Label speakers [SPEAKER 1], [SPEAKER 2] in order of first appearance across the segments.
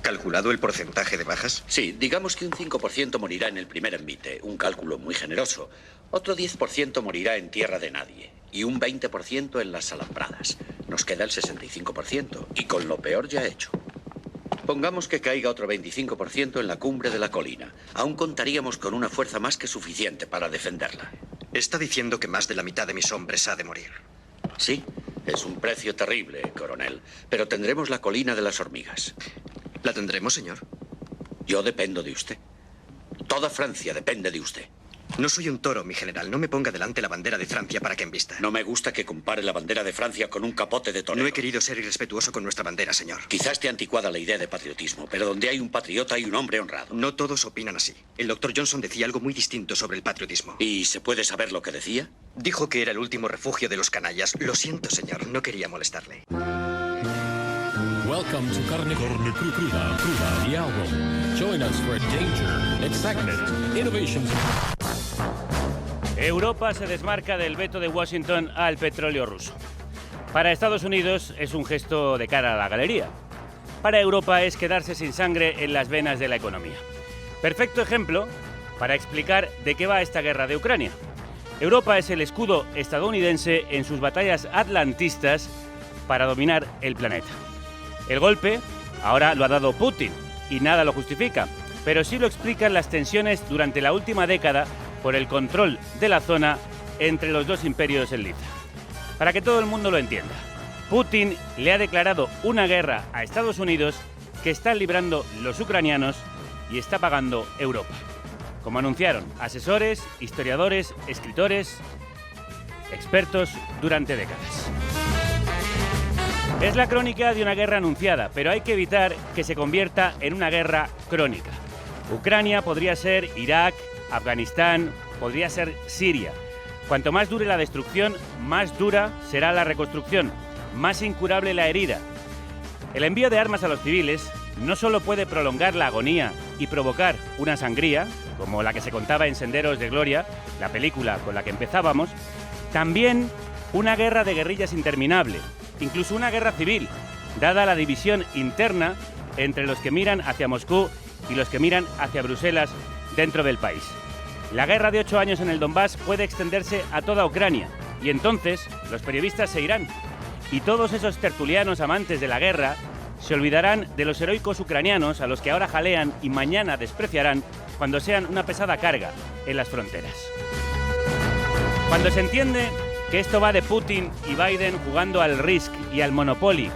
[SPEAKER 1] calculado el porcentaje de bajas?
[SPEAKER 2] Sí, digamos que un 5% morirá en el primer envite, un cálculo muy generoso. Otro 10% morirá en tierra de nadie y un 20% en las alambradas. Nos queda el 65% y con lo peor ya hecho. Pongamos que caiga otro 25% en la cumbre de la colina. Aún contaríamos con una fuerza más que suficiente para defenderla.
[SPEAKER 1] Está diciendo que más de la mitad de mis hombres ha de morir.
[SPEAKER 2] Sí, es un precio terrible, coronel. Pero tendremos la colina de las hormigas.
[SPEAKER 1] ¿La tendremos, señor?
[SPEAKER 2] Yo dependo de usted. Toda Francia depende de usted.
[SPEAKER 1] No soy un toro, mi general. No me ponga delante la bandera de Francia para que embista.
[SPEAKER 2] No me gusta que compare la bandera de Francia con un capote de torero.
[SPEAKER 1] No he querido ser irrespetuoso con nuestra bandera, señor.
[SPEAKER 2] Quizás esté anticuada la idea de patriotismo, pero donde hay un patriota hay un hombre honrado.
[SPEAKER 1] No todos opinan así. El doctor Johnson decía algo muy distinto sobre el patriotismo.
[SPEAKER 2] ¿Y se puede saber lo que decía?
[SPEAKER 1] Dijo que era el último refugio de los canallas. Lo siento, señor. No quería molestarle.
[SPEAKER 3] Welcome to Carne Cruda, the album. Join us for danger, excitement, innovation.
[SPEAKER 4] Europa se desmarca del veto de Washington al petróleo ruso. Para Estados Unidos es un gesto de cara a la galería. Para Europa es quedarse sin sangre en las venas de la economía. Perfecto ejemplo para explicar de qué va esta guerra de Ucrania. Europa es el escudo estadounidense en sus batallas atlantistas para dominar el planeta. El golpe ahora lo ha dado Putin y nada lo justifica, pero sí lo explican las tensiones durante la última década por el control de la zona entre los dos imperios en liza. Para que todo el mundo lo entienda, Putin le ha declarado una guerra a Estados Unidos que están librando los ucranianos y está pagando Europa, como anunciaron asesores, historiadores, escritores, expertos durante décadas. Es la crónica de una guerra anunciada, pero hay que evitar que se convierta en una guerra crónica. Ucrania podría ser Irak, Afganistán, podría ser Siria. Cuanto más dure la destrucción, más dura será la reconstrucción, más incurable la herida. El envío de armas a los civiles no solo puede prolongar la agonía y provocar una sangría, como la que se contaba en Senderos de Gloria, la película con la que empezábamos, también una guerra de guerrillas interminable, incluso una guerra civil, dada la división interna entre los que miran hacia Moscú y los que miran hacia Bruselas dentro del país. La guerra de 8 años en el Donbass puede extenderse a toda Ucrania y entonces los periodistas se irán y todos esos tertulianos amantes de la guerra se olvidarán de los heroicos ucranianos a los que ahora jalean y mañana despreciarán cuando sean una pesada carga en las fronteras. Cuando se entiende que esto va de Putin y Biden jugando al Risk y al Monopoly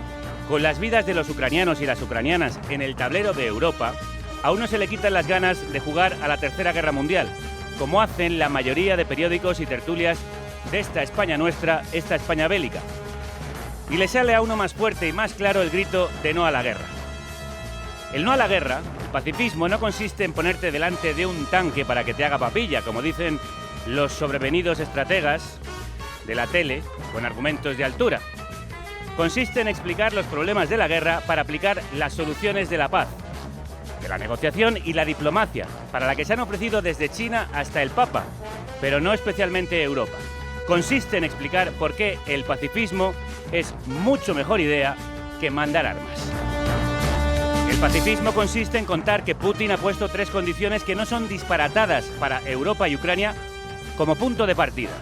[SPEAKER 4] con las vidas de los ucranianos y las ucranianas en el tablero de Europa, a uno se le quitan las ganas de jugar a la Tercera Guerra Mundial, como hacen la mayoría de periódicos y tertulias de esta España nuestra, esta España bélica. Y le sale a uno más fuerte y más claro el grito de no a la guerra. El no a la guerra, el pacifismo, no consiste en ponerte delante de un tanque para que te haga papilla, como dicen los sobrevenidos estrategas de la tele con argumentos de altura. Consiste en explicar los problemas de la guerra para aplicar las soluciones de la paz, de la negociación y la diplomacia, para la que se han ofrecido desde China hasta el Papa, pero no especialmente Europa. Consiste en explicar por qué el pacifismo es mucho mejor idea que mandar armas. El pacifismo consiste en contar que Putin ha puesto 3 condiciones que no son disparatadas para Europa y Ucrania como punto de partida.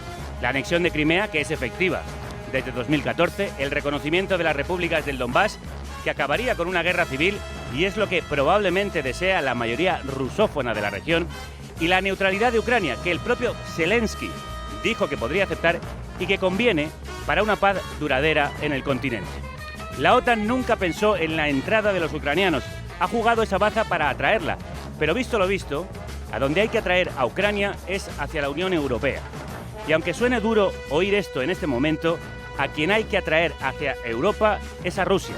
[SPEAKER 4] La anexión de Crimea, que es efectiva desde 2014, el reconocimiento de las repúblicas del Donbass, que acabaría con una guerra civil y es lo que probablemente desea la mayoría rusófona de la región, y la neutralidad de Ucrania, que el propio Zelensky dijo que podría aceptar y que conviene para una paz duradera en el continente. La OTAN nunca pensó en la entrada de los ucranianos, ha jugado esa baza para atraerla, pero visto lo visto, a donde hay que atraer a Ucrania es hacia la Unión Europea. Y aunque suene duro oír esto en este momento, a quien hay que atraer hacia Europa es a Rusia.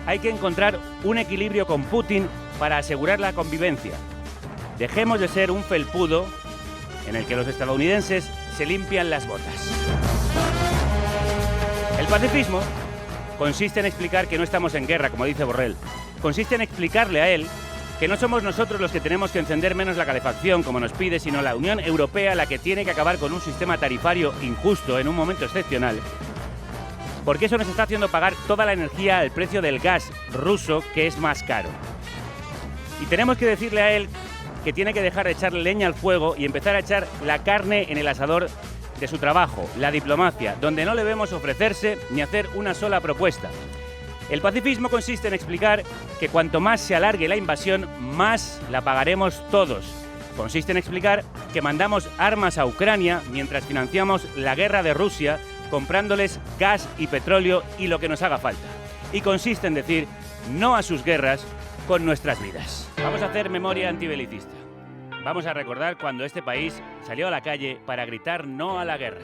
[SPEAKER 4] Hay que encontrar un equilibrio con Putin para asegurar la convivencia. Dejemos de ser un felpudo en el que los estadounidenses se limpian las botas. El pacifismo consiste en explicar que no estamos en guerra, como dice Borrell. Consiste en explicarle a él que no somos nosotros los que tenemos que encender menos la calefacción, como nos pide, sino la Unión Europea la que tiene que acabar con un sistema tarifario injusto en un momento excepcional, porque eso nos está haciendo pagar toda la energía al precio del gas ruso, que es más caro. Y tenemos que decirle a él que tiene que dejar de echarle leña al fuego y empezar a echar la carne en el asador de su trabajo, la diplomacia, donde no le vemos ofrecerse ni hacer una sola propuesta. El pacifismo consiste en explicar que cuanto más se alargue la invasión, más la pagaremos todos. Consiste en explicar que mandamos armas a Ucrania mientras financiamos la guerra de Rusia, comprándoles gas y petróleo y lo que nos haga falta. Y consiste en decir no a sus guerras con nuestras vidas. Vamos a hacer memoria antibelicista. Vamos a recordar cuando este país salió a la calle para gritar no a la guerra.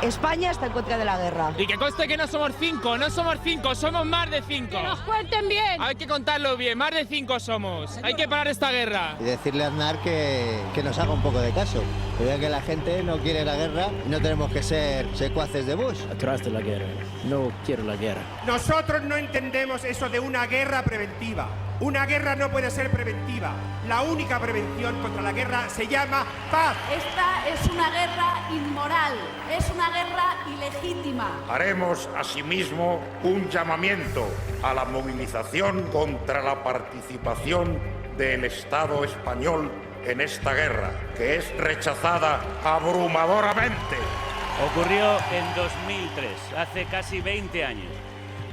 [SPEAKER 5] España está en contra de la guerra.
[SPEAKER 6] Y que conste que no somos 5, somos más de 5.
[SPEAKER 7] ¡Que nos cuenten bien!
[SPEAKER 6] Hay que contarlo bien, más de 5 somos. Hay que parar esta guerra.
[SPEAKER 8] Y decirle a Aznar que nos haga un poco de caso. Que vea que la gente no quiere la guerra y no tenemos que ser secuaces de Bush.
[SPEAKER 9] Atrás de la guerra. No quiero la guerra.
[SPEAKER 10] Nosotros no entendemos eso de una guerra preventiva. Una guerra no puede ser preventiva. La única prevención contra la guerra se llama paz.
[SPEAKER 7] Esta es una guerra inmoral, es una guerra ilegítima.
[SPEAKER 11] Haremos asimismo un llamamiento a la movilización contra la participación del Estado español en esta guerra, que es rechazada abrumadoramente.
[SPEAKER 4] Ocurrió en 2003, hace casi 20 años.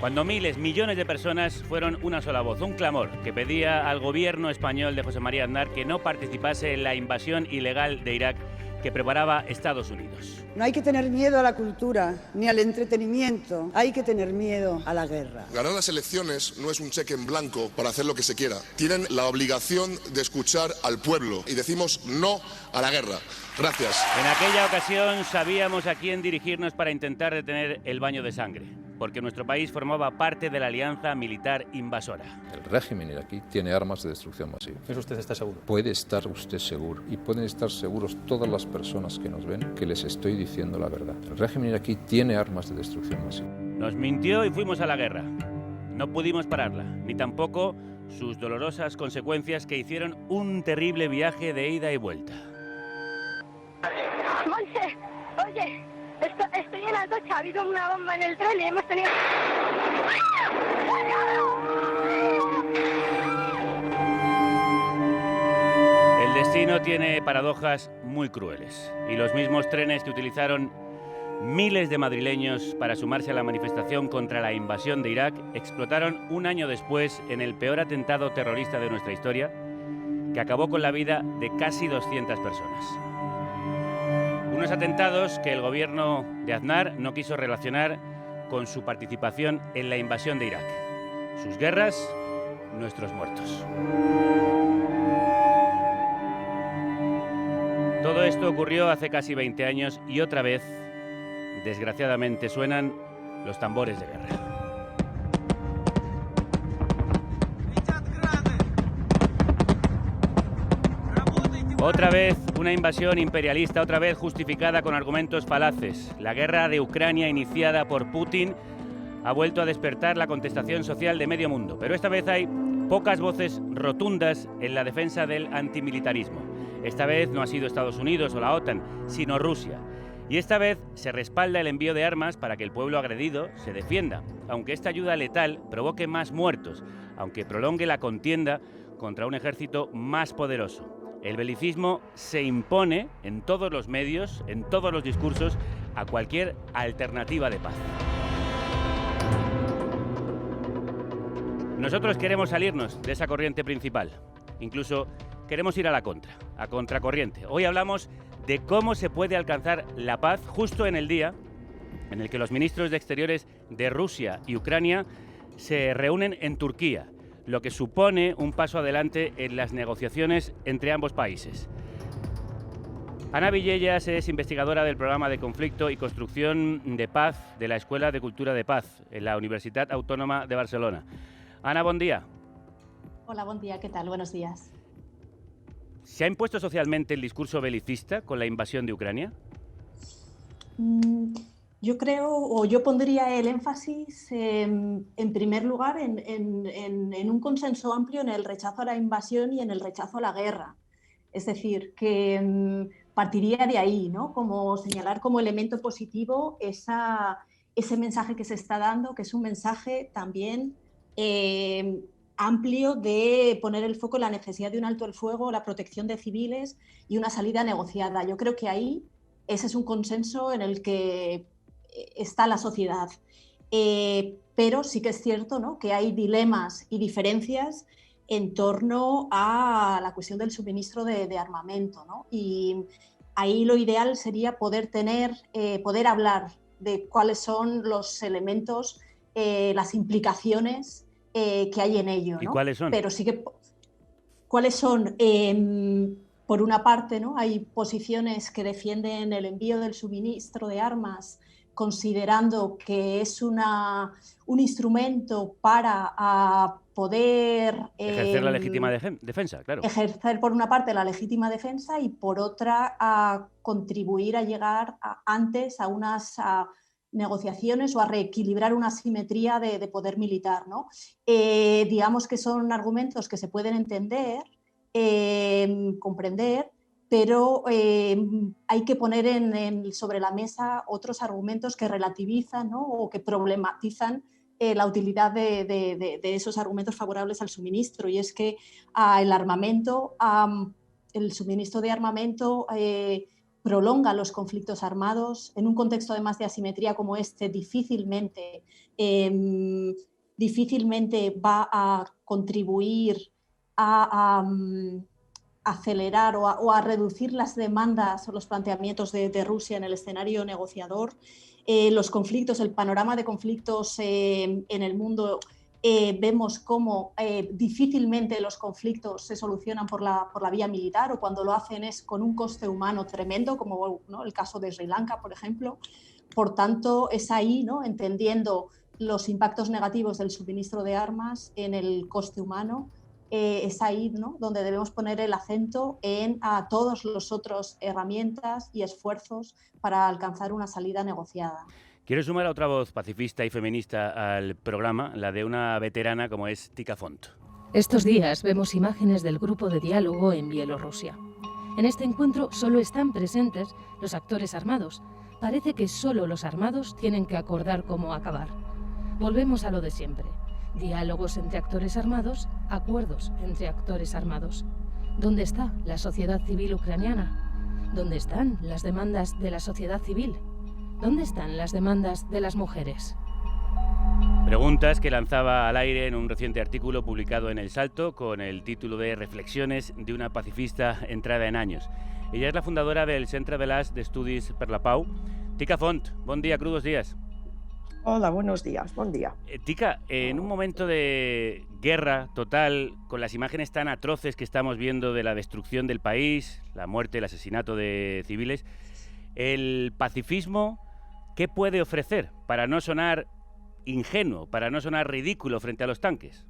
[SPEAKER 4] Cuando miles, millones de personas fueron una sola voz, un clamor que pedía al gobierno español de José María Aznar que no participase en la invasión ilegal de Irak que preparaba Estados Unidos.
[SPEAKER 5] No hay que tener miedo a la cultura ni al entretenimiento, hay que tener miedo a la guerra.
[SPEAKER 12] Ganar las elecciones no es un cheque en blanco para hacer lo que se quiera. Tienen la obligación de escuchar al pueblo y decimos no a la guerra. Gracias.
[SPEAKER 4] En aquella ocasión sabíamos a quién dirigirnos para intentar detener el baño de sangre, porque nuestro país formaba parte de la alianza militar invasora.
[SPEAKER 13] El régimen iraquí tiene armas de destrucción masiva.
[SPEAKER 9] ¿Eso usted está seguro?
[SPEAKER 13] Puede estar usted seguro, y pueden estar seguros todas las personas que nos ven, que les estoy diciendo la verdad. El régimen iraquí tiene armas de destrucción masiva.
[SPEAKER 4] Nos mintió y fuimos a la guerra. No pudimos pararla, ni tampoco sus dolorosas consecuencias que hicieron un terrible viaje de ida y vuelta.
[SPEAKER 14] Monse, oye, estoy en la ducha, ha habido una bomba en el tren y hemos tenido...
[SPEAKER 4] El destino tiene paradojas muy crueles y los mismos trenes que utilizaron miles de madrileños para sumarse a la manifestación contra la invasión de Irak explotaron un año después en el peor atentado terrorista de nuestra historia que acabó con la vida de casi 200 personas. Unos atentados que el gobierno de Aznar no quiso relacionar con su participación en la invasión de Irak. Sus guerras, nuestros muertos. Todo esto ocurrió hace casi 20 años y otra vez, desgraciadamente, suenan los tambores de guerra. Otra vez una invasión imperialista, otra vez justificada con argumentos falaces. La guerra de Ucrania iniciada por Putin ha vuelto a despertar la contestación social de medio mundo, pero esta vez hay pocas voces rotundas en la defensa del antimilitarismo. Esta vez no ha sido Estados Unidos o la OTAN, sino Rusia. Y esta vez se respalda el envío de armas para que el pueblo agredido se defienda, aunque esta ayuda letal provoque más muertos, aunque prolongue la contienda contra un ejército más poderoso. El belicismo se impone en todos los medios, en todos los discursos, a cualquier alternativa de paz. Nosotros queremos salirnos de esa corriente principal. Incluso queremos ir a la contra, a contracorriente. Hoy hablamos de cómo se puede alcanzar la paz justo en el día en el que los ministros de Exteriores de Rusia y Ucrania se reúnen en Turquía, lo que supone un paso adelante en las negociaciones entre ambos países. Ana Villellas es investigadora del programa de conflicto y construcción de paz de la Escuela de Cultura de Paz en la Universitat Autónoma de Barcelona. Ana, buen día.
[SPEAKER 15] Hola, buen día, ¿qué tal? Buenos días.
[SPEAKER 4] ¿Se ha impuesto socialmente el discurso belicista con la invasión de Ucrania?
[SPEAKER 15] Yo creo, o yo pondría el énfasis en primer lugar en un consenso amplio en el rechazo a la invasión y en el rechazo a la guerra. Es decir, que partiría de ahí, ¿no? Como señalar como elemento positivo ese mensaje que se está dando, que es un mensaje también amplio de poner el foco en la necesidad de un alto el fuego, la protección de civiles y una salida negociada. Yo creo que ahí ese es un consenso en el que está la sociedad. Pero sí que es cierto, ¿no?, que hay dilemas y diferencias en torno a la cuestión del suministro de armamento, ¿no? Y ahí lo ideal sería poder hablar de cuáles son los elementos, las implicaciones que hay en ello, ¿no?
[SPEAKER 4] ¿Y cuáles son?
[SPEAKER 15] Pero sí que cuáles son, por una parte, ¿no?, hay posiciones que defienden el envío del suministro de armas considerando que es un instrumento para poder
[SPEAKER 4] ejercer la legítima defensa, claro.
[SPEAKER 15] Ejercer por una parte la legítima defensa y por otra a contribuir a llegar antes a unas negociaciones o a reequilibrar una asimetría de poder militar, ¿no? Digamos que son argumentos que se pueden entender, comprender, pero hay que poner sobre la mesa otros argumentos que relativizan, ¿no?, o que problematizan la utilidad de esos argumentos favorables al suministro. Y es que el suministro de armamento prolonga los conflictos armados. En un contexto además de asimetría como este, difícilmente va a contribuir a acelerar o a reducir las demandas o los planteamientos de Rusia en el escenario negociador. Los conflictos, el panorama de conflictos en el mundo, vemos cómo difícilmente los conflictos se solucionan por la vía militar, o cuando lo hacen es con un coste humano tremendo, como, ¿no?, el caso de Sri Lanka, por ejemplo. Por tanto, es ahí, ¿no?, entendiendo los impactos negativos del suministro de armas en el coste humano, es ahí, ¿no?, donde debemos poner el acento en todos los otros herramientas y esfuerzos para alcanzar una salida negociada.
[SPEAKER 4] Quiero sumar a otra voz pacifista y feminista al programa, la de una veterana como es Tika Font.
[SPEAKER 16] Estos días vemos imágenes del grupo de diálogo en Bielorrusia. En este encuentro solo están presentes los actores armados. Parece que solo los armados tienen que acordar cómo acabar. Volvemos a lo de siempre. Diálogos entre actores armados, acuerdos entre actores armados. ¿Dónde está la sociedad civil ucraniana? ¿Dónde están las demandas de la sociedad civil? ¿Dónde están las demandas de las mujeres?
[SPEAKER 4] Preguntas que lanzaba al aire en un reciente artículo publicado en El Salto con el título de Reflexiones de una pacifista entrada en años. Ella es la fundadora del Centre de l'As d'Estudis per la Pau. Tika Font, bon dia, crudos días.
[SPEAKER 17] Hola, buenos días, buen día.
[SPEAKER 4] Tika, en un momento de guerra total, con las imágenes tan atroces que estamos viendo de la destrucción del país, la muerte, el asesinato de civiles, el pacifismo, ¿qué puede ofrecer para no sonar ingenuo, para no sonar ridículo frente a los tanques?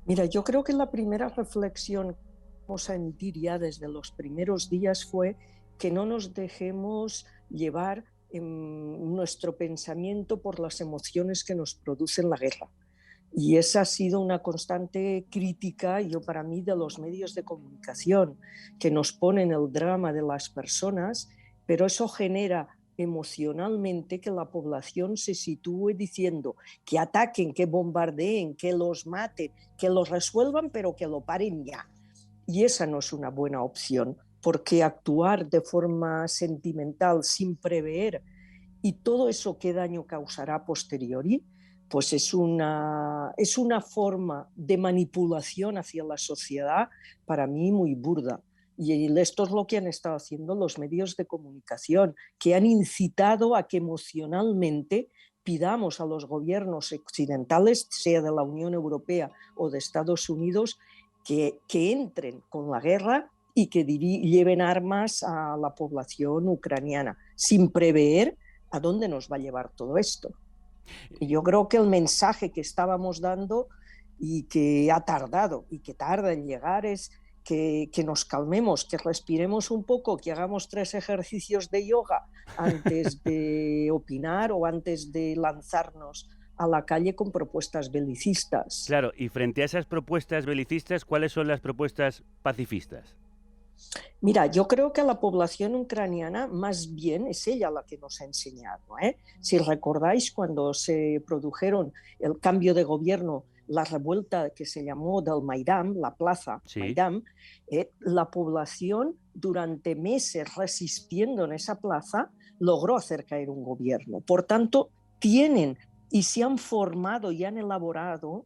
[SPEAKER 17] Mira, yo creo que la primera reflexión que vamos a emitir ya desde los primeros días fue que no nos dejemos llevar en nuestro pensamiento por las emociones que nos producen la guerra. Y esa ha sido una constante crítica, para mí, de los medios de comunicación, que nos ponen el drama de las personas, pero eso genera emocionalmente que la población se sitúe diciendo que ataquen, que bombardeen, que los maten, que los resuelvan, pero que lo paren ya. Y esa no es una buena opción, porque actuar de forma sentimental sin prever y todo eso qué daño causará a posteriori, pues es una forma de manipulación hacia la sociedad para mí muy burda. Y esto es lo que han estado haciendo los medios de comunicación, que han incitado a que emocionalmente pidamos a los gobiernos occidentales, sea de la Unión Europea o de Estados Unidos, que entren con la guerra y que lleven armas a la población ucraniana, sin prever a dónde nos va a llevar todo esto. Y yo creo que el mensaje que estábamos dando y que ha tardado y que tarda en llegar es que nos calmemos, que respiremos un poco, que hagamos 3 ejercicios de yoga antes de opinar o antes de lanzarnos a la calle con propuestas belicistas.
[SPEAKER 4] Claro, y frente a esas propuestas belicistas, ¿cuáles son las propuestas pacifistas?
[SPEAKER 17] Mira, yo creo que la población ucraniana más bien es ella la que nos ha enseñado. Si recordáis, cuando se produjeron el cambio de gobierno, la revuelta que se llamó del Maidán, la plaza Maidán, la población durante meses resistiendo en esa plaza logró hacer caer un gobierno. Por tanto, tienen y se han formado y han elaborado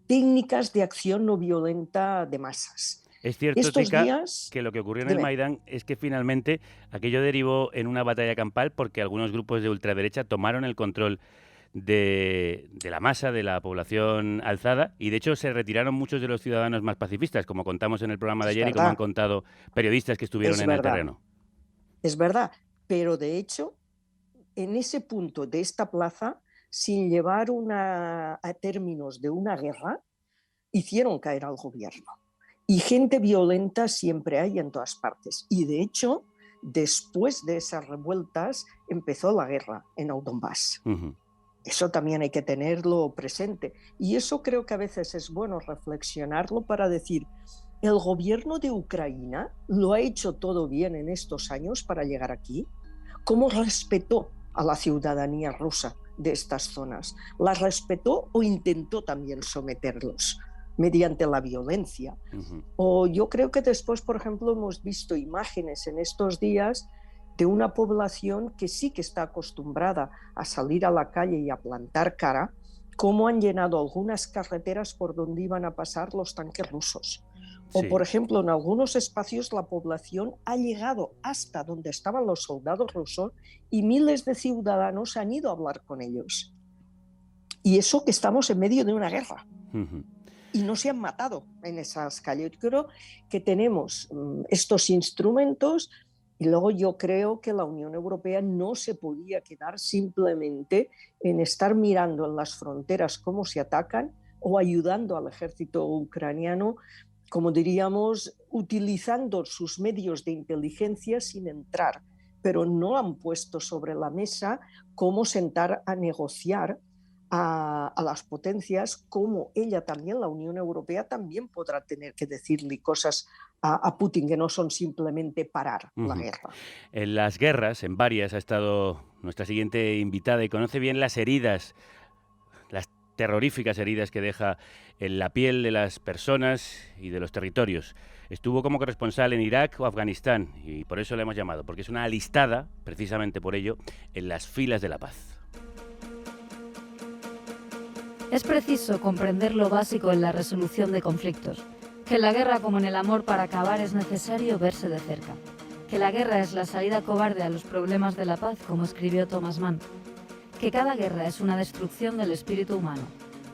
[SPEAKER 17] técnicas de acción no violenta de masas.
[SPEAKER 4] Es cierto, Tika, que lo que ocurrió en el Maidán es que finalmente aquello derivó en una batalla campal porque algunos grupos de ultraderecha tomaron el control de la masa, de la población alzada, y de hecho se retiraron muchos de los ciudadanos más pacifistas, como contamos en el programa de ayer y como han contado periodistas que estuvieron en el terreno.
[SPEAKER 17] Es verdad, pero de hecho, en ese punto de esta plaza, sin llevar a términos de una guerra, hicieron caer al gobierno. Y gente violenta siempre hay en todas partes. Y de hecho, después de esas revueltas, empezó la guerra en el Donbass. Eso también hay que tenerlo presente. Y eso creo que a veces es bueno reflexionarlo para decir, ¿el gobierno de Ucrania lo ha hecho todo bien en estos años para llegar aquí? ¿Cómo respetó a la ciudadanía rusa de estas zonas? ¿La respetó o intentó también someterlos mediante la violencia? O yo creo que después, por ejemplo, hemos visto imágenes en estos días de una población que sí que está acostumbrada a salir a la calle y a plantar cara, cómo han llenado algunas carreteras por donde iban a pasar los tanques rusos. O, por ejemplo, en algunos espacios la población ha llegado hasta donde estaban los soldados rusos y miles de ciudadanos han ido a hablar con ellos. Y eso que estamos en medio de una guerra. Y no se han matado en esas calles. Yo creo que tenemos estos instrumentos y luego yo creo que la Unión Europea no se podía quedar simplemente en estar mirando en las fronteras cómo se atacan o ayudando al ejército ucraniano, como diríamos, utilizando sus medios de inteligencia sin entrar, pero no han puesto sobre la mesa cómo sentar a negociar a las potencias, como ella también, la Unión Europea, también podrá tener que decirle cosas a Putin que no son simplemente parar la guerra.
[SPEAKER 4] En las guerras, en varias, ha estado nuestra siguiente invitada y conoce bien las heridas, las terroríficas heridas que deja en la piel de las personas y de los territorios. Estuvo como corresponsal en Irak o Afganistán y por eso la hemos llamado, porque es una alistada, precisamente por ello, en las filas de la paz.
[SPEAKER 18] Es preciso comprender lo básico en la resolución de conflictos, que en la guerra como en el amor para acabar es necesario verse de cerca, que la guerra es la salida cobarde a los problemas de la paz, como escribió Thomas Mann, que cada guerra es una destrucción del espíritu humano,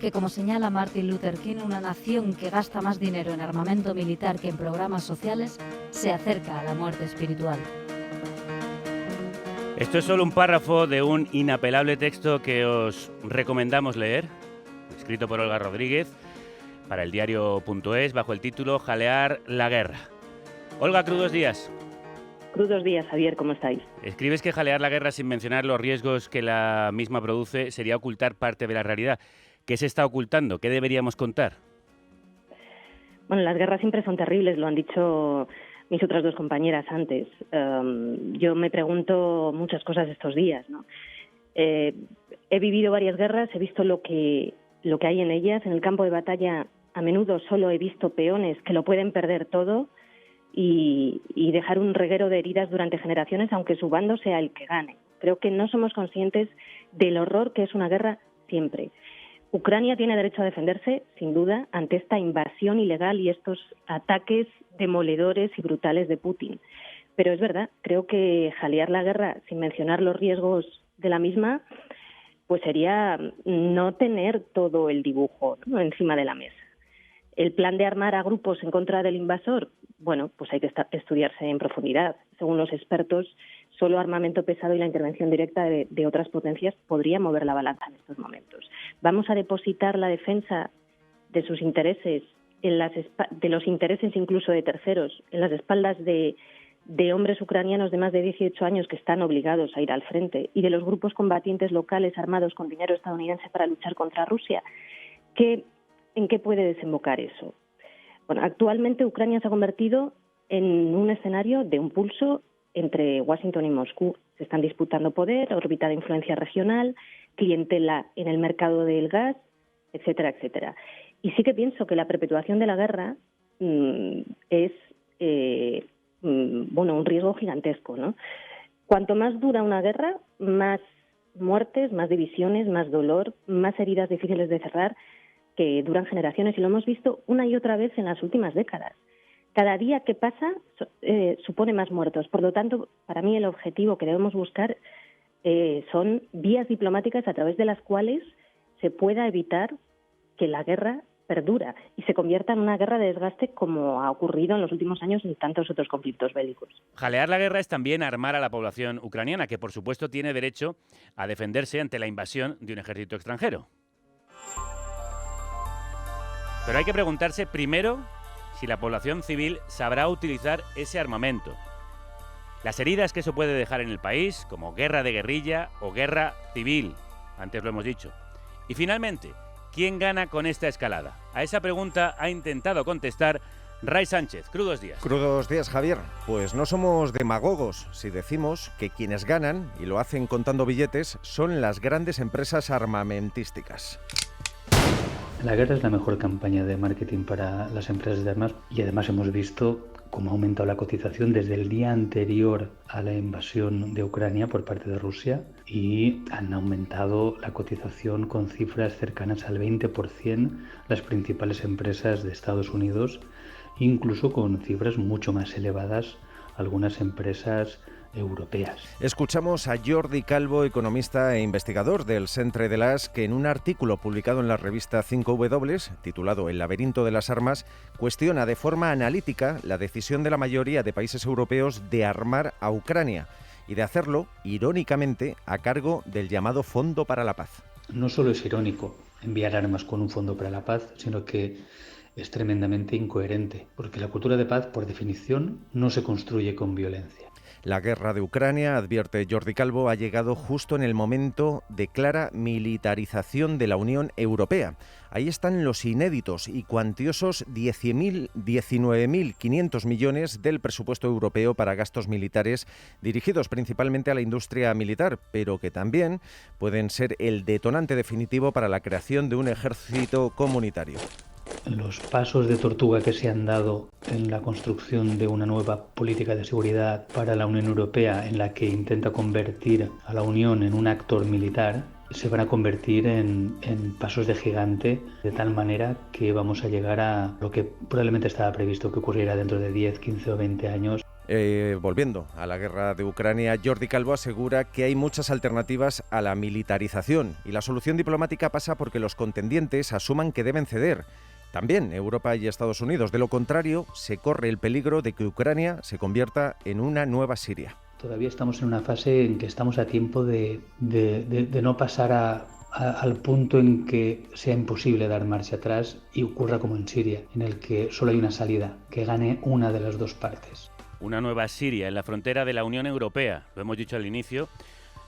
[SPEAKER 18] que como señala Martin Luther King, una nación que gasta más dinero en armamento militar que en programas sociales se acerca a la muerte espiritual.
[SPEAKER 4] Esto es solo un párrafo de un inapelable texto que os recomendamos leer, escrito por Olga Rodríguez, para el diario.es, bajo el título Jalear la guerra. Olga, crudos días.
[SPEAKER 19] Crudos días, Javier, ¿cómo estáis?
[SPEAKER 4] Escribes que jalear la guerra sin mencionar los riesgos que la misma produce sería ocultar parte de la realidad. ¿Qué se está ocultando? ¿Qué deberíamos contar?
[SPEAKER 19] Bueno, las guerras siempre son terribles, lo han dicho mis otras dos compañeras antes. Yo me pregunto muchas cosas estos días, ¿no? He vivido varias guerras, he visto lo que hay en ellas. En el campo de batalla a menudo solo he visto peones que lo pueden perder todo y dejar un reguero de heridas durante generaciones, aunque su bando sea el que gane. Creo que no somos conscientes del horror que es una guerra siempre. Ucrania tiene derecho a defenderse, sin duda, ante esta invasión ilegal y estos ataques demoledores y brutales de Putin. Pero es verdad, creo que jalear la guerra sin mencionar los riesgos de la misma, pues sería no tener todo el dibujo, ¿no?, encima de la mesa. El plan de armar a grupos en contra del invasor, bueno, pues hay que estudiarse en profundidad. Según los expertos, solo armamento pesado y la intervención directa de otras potencias podría mover la balanza en estos momentos. Vamos a depositar la defensa de sus intereses, de los intereses incluso de terceros, en las espaldas de hombres ucranianos de más de 18 años que están obligados a ir al frente y de los grupos combatientes locales armados con dinero estadounidense para luchar contra Rusia. ¿En qué puede desembocar eso? Bueno, actualmente Ucrania se ha convertido en un escenario de un pulso entre Washington y Moscú. Se están disputando poder, órbita de influencia regional, clientela en el mercado del gas, etcétera, etcétera. Y sí que pienso que la perpetuación de la guerra es un riesgo gigantesco, ¿no? Cuanto más dura una guerra, más muertes, más divisiones, más dolor, más heridas difíciles de cerrar que duran generaciones, y lo hemos visto una y otra vez en las últimas décadas. Cada día que pasa supone más muertos. Por lo tanto, para mí el objetivo que debemos buscar son vías diplomáticas a través de las cuales se pueda evitar que la guerra perdura y se convierta en una guerra de desgaste, como ha ocurrido en los últimos años en tantos otros conflictos bélicos.
[SPEAKER 4] Jalear la guerra es también armar a la población ucraniana, que por supuesto tiene derecho a defenderse ante la invasión de un ejército extranjero. Pero hay que preguntarse primero si la población civil sabrá utilizar ese armamento. Las heridas que eso puede dejar en el país, como guerra de guerrilla o guerra civil, antes lo hemos dicho. Y finalmente, ¿quién gana con esta escalada? A esa pregunta ha intentado contestar Ray Sánchez. Crudos días.
[SPEAKER 20] Crudos días, Javier. Pues no somos demagogos si decimos que quienes ganan, y lo hacen contando billetes, son las grandes empresas armamentísticas.
[SPEAKER 21] La guerra es la mejor campaña de marketing para las empresas de armas, y además hemos visto cómo ha aumentado la cotización desde el día anterior a la invasión de Ucrania por parte de Rusia, y han aumentado la cotización con cifras cercanas al 20% las principales empresas de Estados Unidos, incluso con cifras mucho más elevadas algunas empresas europeas.
[SPEAKER 20] Escuchamos a Jordi Calvo, economista e investigador del Centre de l'As, que en un artículo publicado en la revista 5W, titulado El laberinto de las armas, cuestiona de forma analítica la decisión de la mayoría de países europeos de armar a Ucrania y de hacerlo, irónicamente, a cargo del llamado Fondo para la Paz.
[SPEAKER 21] No solo es irónico enviar armas con un Fondo para la Paz, sino que es tremendamente incoherente, porque la cultura de paz, por definición, no se construye con violencia.
[SPEAKER 20] La guerra de Ucrania, advierte Jordi Calvo, ha llegado justo en el momento de clara militarización de la Unión Europea. Ahí están los inéditos y cuantiosos 19.500 millones del presupuesto europeo para gastos militares, dirigidos principalmente a la industria militar, pero que también pueden ser el detonante definitivo para la creación de un ejército comunitario.
[SPEAKER 21] Los pasos de tortuga que se han dado en la construcción de una nueva política de seguridad para la Unión Europea, en la que intenta convertir a la Unión en un actor militar, se van a convertir en pasos de gigante, de tal manera que vamos a llegar a lo que probablemente estaba previsto que ocurriera dentro de 10, 15 o 20 años.
[SPEAKER 20] Volviendo a la guerra de Ucrania, Jordi Calvo asegura que hay muchas alternativas a la militarización y la solución diplomática pasa porque los contendientes asuman que deben ceder. También Europa y Estados Unidos. De lo contrario, se corre el peligro de que Ucrania se convierta en una nueva Siria.
[SPEAKER 21] Todavía estamos en una fase en que estamos a tiempo de no pasar al punto en que sea imposible dar marcha atrás y ocurra como en Siria, en el que solo hay una salida, que gane una de las dos partes.
[SPEAKER 4] Una nueva Siria en la frontera de la Unión Europea. Lo hemos dicho al inicio,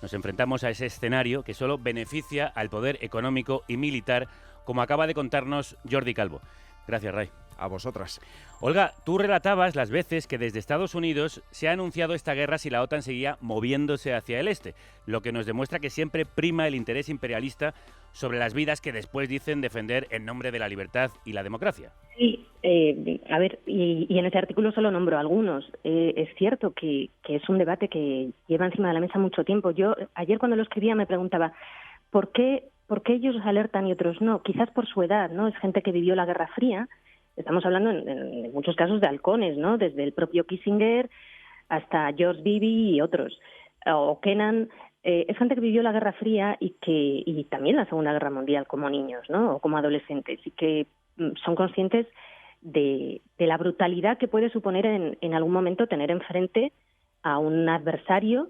[SPEAKER 4] nos enfrentamos a ese escenario que solo beneficia al poder económico y militar, como acaba de contarnos Jordi Calvo. Gracias, Ray.
[SPEAKER 20] A vosotras.
[SPEAKER 4] Olga, tú relatabas las veces que desde Estados Unidos se ha anunciado esta guerra si la OTAN seguía moviéndose hacia el este, lo que nos demuestra que siempre prima el interés imperialista sobre las vidas que después dicen defender en nombre de la libertad y la democracia.
[SPEAKER 19] Sí, a ver, y en ese artículo solo nombro algunos. Es cierto que es un debate que lleva encima de la mesa mucho tiempo. Yo ayer cuando lo escribía me preguntaba, ¿por qué ellos alertan y otros no? Quizás por su edad, ¿no? Es gente que vivió la Guerra Fría. Estamos hablando en muchos casos de halcones, ¿no? Desde el propio Kissinger hasta George Beebe y otros. O Kennan. Es gente que vivió la Guerra Fría y también la Segunda Guerra Mundial como niños, ¿no? O como adolescentes, y que son conscientes de la brutalidad que puede suponer en algún momento tener enfrente a un adversario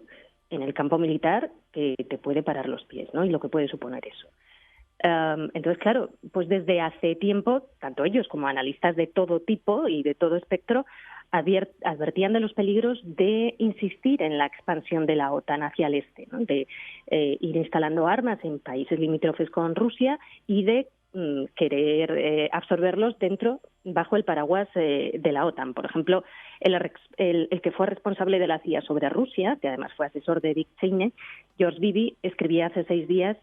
[SPEAKER 19] en el campo militar que te puede parar los pies, ¿no? Y lo que puede suponer eso. Entonces, claro, pues desde hace tiempo, tanto ellos como analistas de todo tipo y de todo espectro advertían de los peligros de insistir en la expansión de la OTAN hacia el este, ¿no? De ir instalando armas en países limítrofes con Rusia y de querer absorberlos dentro bajo el paraguas de la OTAN. Por ejemplo, el que fue responsable de la CIA sobre Rusia, que además fue asesor de Dick Cheney, George Bibby, escribía hace 6 días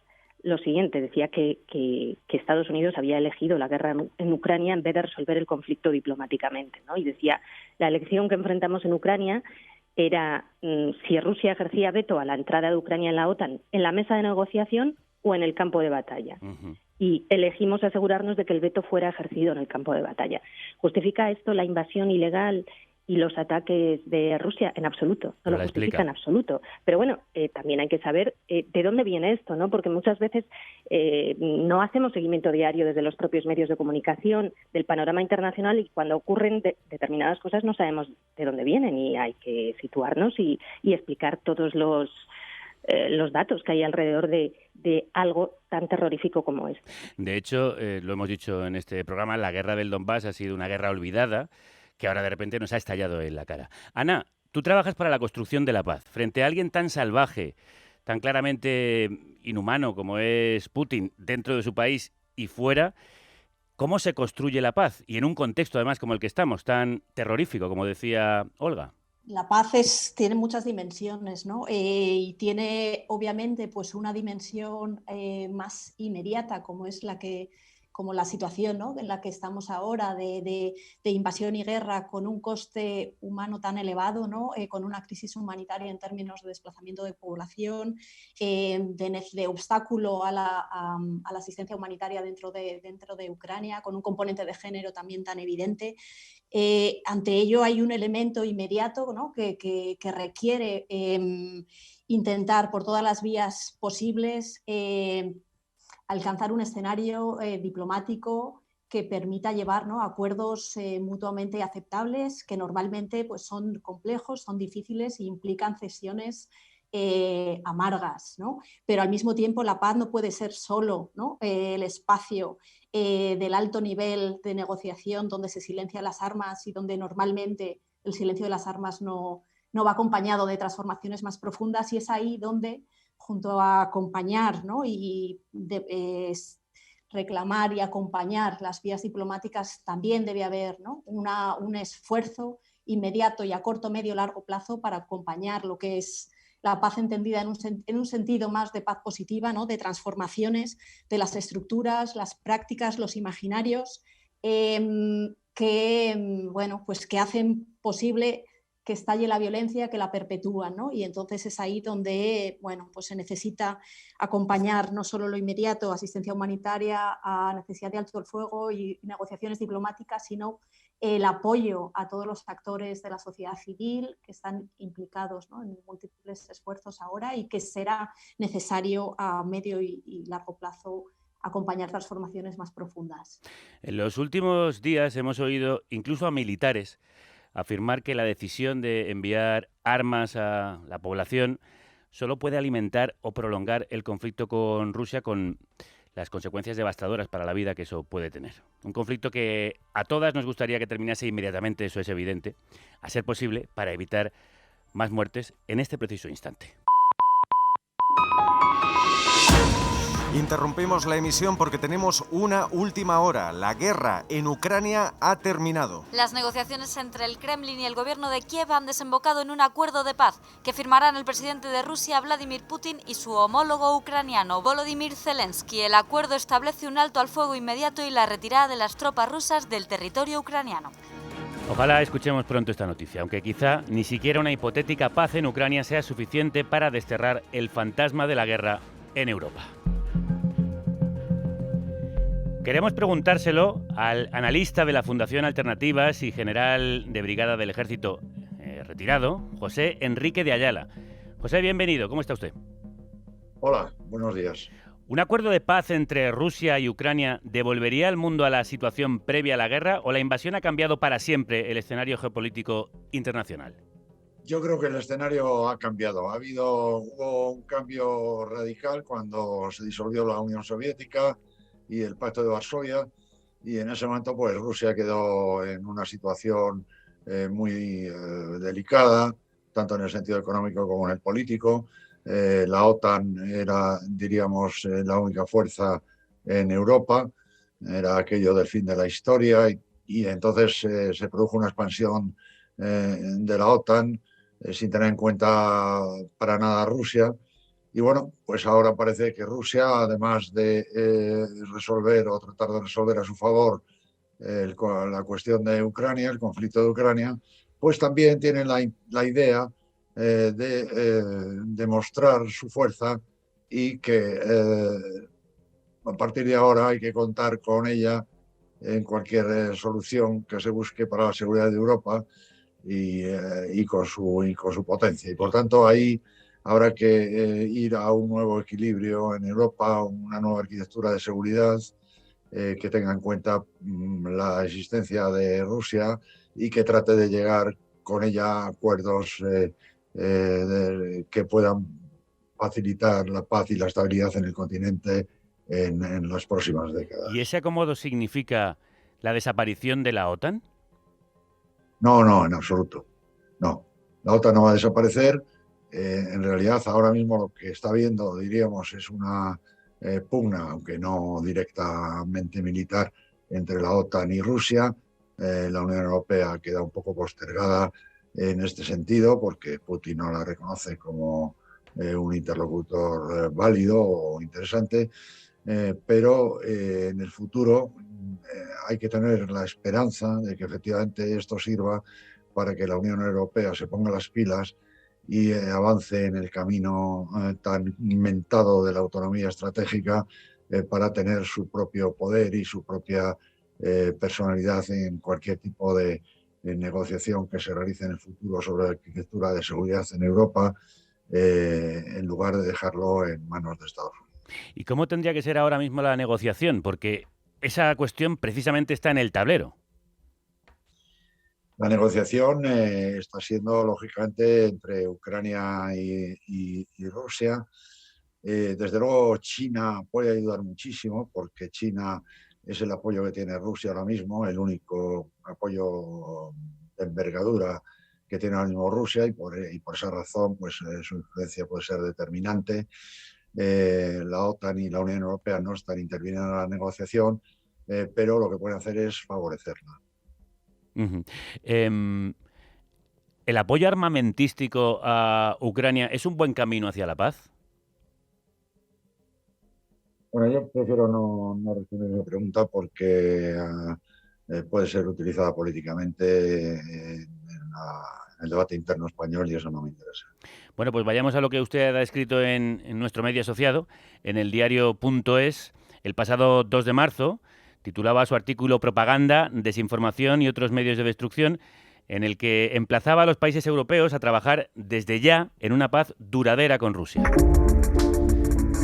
[SPEAKER 19] lo siguiente, decía que Estados Unidos había elegido la guerra en Ucrania en vez de resolver el conflicto diplomáticamente, ¿no? Y decía, la elección que enfrentamos en Ucrania era si Rusia ejercía veto a la entrada de Ucrania en la OTAN en la mesa de negociación o en el campo de batalla. Y elegimos asegurarnos de que el veto fuera ejercido en el campo de batalla. ¿Justifica esto la invasión ilegal y los ataques de Rusia? En absoluto, no lo justifica en absoluto. Pero bueno, también hay que saber de dónde viene esto, ¿no? Porque muchas veces no hacemos seguimiento diario desde los propios medios de comunicación del panorama internacional y cuando ocurren determinadas cosas no sabemos de dónde vienen y hay que situarnos y explicar todos los datos que hay alrededor de algo tan terrorífico como es.
[SPEAKER 4] De hecho, lo hemos dicho en este programa, la guerra del Donbass ha sido una guerra olvidada que ahora de repente nos ha estallado en la cara. Ana, tú trabajas para la construcción de la paz. Frente a alguien tan salvaje, tan claramente inhumano como es Putin dentro de su país y fuera, ¿cómo se construye la paz? Y en un contexto además como el que estamos, tan terrorífico, como decía Olga.
[SPEAKER 15] La paz tiene muchas dimensiones, ¿no? Y tiene obviamente pues una dimensión más inmediata, como es como la situación, ¿no?, en la que estamos ahora de invasión y guerra con un coste humano tan elevado, ¿no?, con una crisis humanitaria en términos de desplazamiento de población, de obstáculo a la asistencia humanitaria dentro de Ucrania, con un componente de género también tan evidente. Ante ello hay un elemento inmediato, ¿no?, que requiere intentar por todas las vías posibles alcanzar un escenario diplomático que permita llevar, ¿no?, acuerdos mutuamente aceptables, que normalmente pues, son complejos, son difíciles e implican cesiones amargas, ¿no? Pero al mismo tiempo la paz no puede ser solo, ¿no?, el espacio del alto nivel de negociación donde se silencian las armas y donde normalmente el silencio de las armas no va acompañado de transformaciones más profundas, y es ahí donde, junto a acompañar, ¿no?, y reclamar y acompañar las vías diplomáticas, también debe haber, ¿no?, un esfuerzo inmediato y a corto, medio, largo plazo para acompañar lo que es la paz entendida en un sentido más de paz positiva, ¿no?, de transformaciones de las estructuras, las prácticas, los imaginarios que hacen posible que estalle la violencia, que la perpetúan, ¿no? Y entonces es ahí donde pues se necesita acompañar no solo lo inmediato, asistencia humanitaria, a necesidad de alto el fuego y negociaciones diplomáticas, sino el apoyo a todos los actores de la sociedad civil que están implicados, ¿no?, en múltiples esfuerzos ahora, y que será necesario a medio y largo plazo acompañar transformaciones más profundas.
[SPEAKER 4] En los últimos días hemos oído incluso a militares afirmar que la decisión de enviar armas a la población solo puede alimentar o prolongar el conflicto con Rusia, con las consecuencias devastadoras para la vida que eso puede tener. Un conflicto que a todas nos gustaría que terminase inmediatamente, eso es evidente, a ser posible, para evitar más muertes en este preciso instante.
[SPEAKER 20] Interrumpimos la emisión porque tenemos una última hora. La guerra en Ucrania ha terminado.
[SPEAKER 18] Las negociaciones entre el Kremlin y el gobierno de Kiev han desembocado en un acuerdo de paz que firmarán el presidente de Rusia, Vladimir Putin, y su homólogo ucraniano, Volodymyr Zelensky. El acuerdo establece un alto al fuego inmediato y la retirada de las tropas rusas del territorio ucraniano.
[SPEAKER 4] Ojalá escuchemos pronto esta noticia, aunque quizá ni siquiera una hipotética paz en Ucrania sea suficiente para desterrar el fantasma de la guerra en Europa. Queremos preguntárselo al analista de la Fundación Alternativas y general de brigada del Ejército retirado, José Enrique de Ayala. José, bienvenido. ¿Cómo está usted?
[SPEAKER 2] Hola, buenos días.
[SPEAKER 4] ¿Un acuerdo de paz entre Rusia y Ucrania devolvería al mundo a la situación previa a la guerra o la invasión ha cambiado para siempre el escenario geopolítico internacional?
[SPEAKER 2] Yo creo que el escenario ha cambiado. Hubo un cambio radical cuando se disolvió la Unión Soviética y el Pacto de Varsovia, y en ese momento pues Rusia quedó en una situación muy delicada, tanto en el sentido económico como en el político. La OTAN era, diríamos, la única fuerza en Europa, era aquello del fin de la historia, y y entonces se produjo una expansión de la OTAN sin tener en cuenta para nada a Rusia. Y bueno, pues ahora parece que Rusia, además de resolver o tratar de resolver a su favor la cuestión de Ucrania, el conflicto de Ucrania, pues también tiene la idea de demostrar su fuerza y que a partir de ahora hay que contar con ella en cualquier solución que se busque para la seguridad de Europa y con su potencia. Y por tanto ahí habrá que ir a un nuevo equilibrio en Europa, una nueva arquitectura de seguridad que tenga en cuenta la existencia de Rusia y que trate de llegar con ella a acuerdos que puedan facilitar la paz y la estabilidad en el continente en las próximas décadas.
[SPEAKER 4] ¿Y ese acomodo significa la desaparición de la OTAN?
[SPEAKER 2] No, en absoluto. No, la OTAN no va a desaparecer. En realidad, ahora mismo lo que está habiendo, diríamos, es una pugna, aunque no directamente militar, entre la OTAN y Rusia. La Unión Europea queda un poco postergada en este sentido porque Putin no la reconoce como un interlocutor válido o interesante, pero en el futuro hay que tener la esperanza de que efectivamente esto sirva para que la Unión Europea se ponga las pilas y avance en el camino tan inventado de la autonomía estratégica para tener su propio poder y su propia personalidad en cualquier tipo de negociación que se realice en el futuro sobre la arquitectura de seguridad en Europa, en lugar de dejarlo en manos de Estados Unidos.
[SPEAKER 4] ¿Y cómo tendría que ser ahora mismo la negociación? Porque esa cuestión precisamente está en el tablero.
[SPEAKER 2] La negociación está siendo, lógicamente, entre Ucrania y Rusia. Desde luego, China puede ayudar muchísimo, porque China es el apoyo que tiene Rusia ahora mismo, el único apoyo de envergadura que tiene ahora mismo Rusia, y por esa razón pues, su influencia puede ser determinante. La OTAN y la Unión Europea no están interviniendo en la negociación, pero lo que pueden hacer es favorecerla.
[SPEAKER 4] ¿El apoyo armamentístico a Ucrania es un buen camino hacia la paz?
[SPEAKER 2] Bueno, yo prefiero no responder la pregunta porque puede ser utilizada políticamente en el debate interno español y eso no me interesa.
[SPEAKER 4] Bueno, pues vayamos a lo que usted ha escrito en nuestro medio asociado, en el diario.es, el pasado 2 de marzo. Titulaba su artículo Propaganda, desinformación y otros medios de destrucción, en el que emplazaba a los países europeos a trabajar desde ya en una paz duradera con Rusia.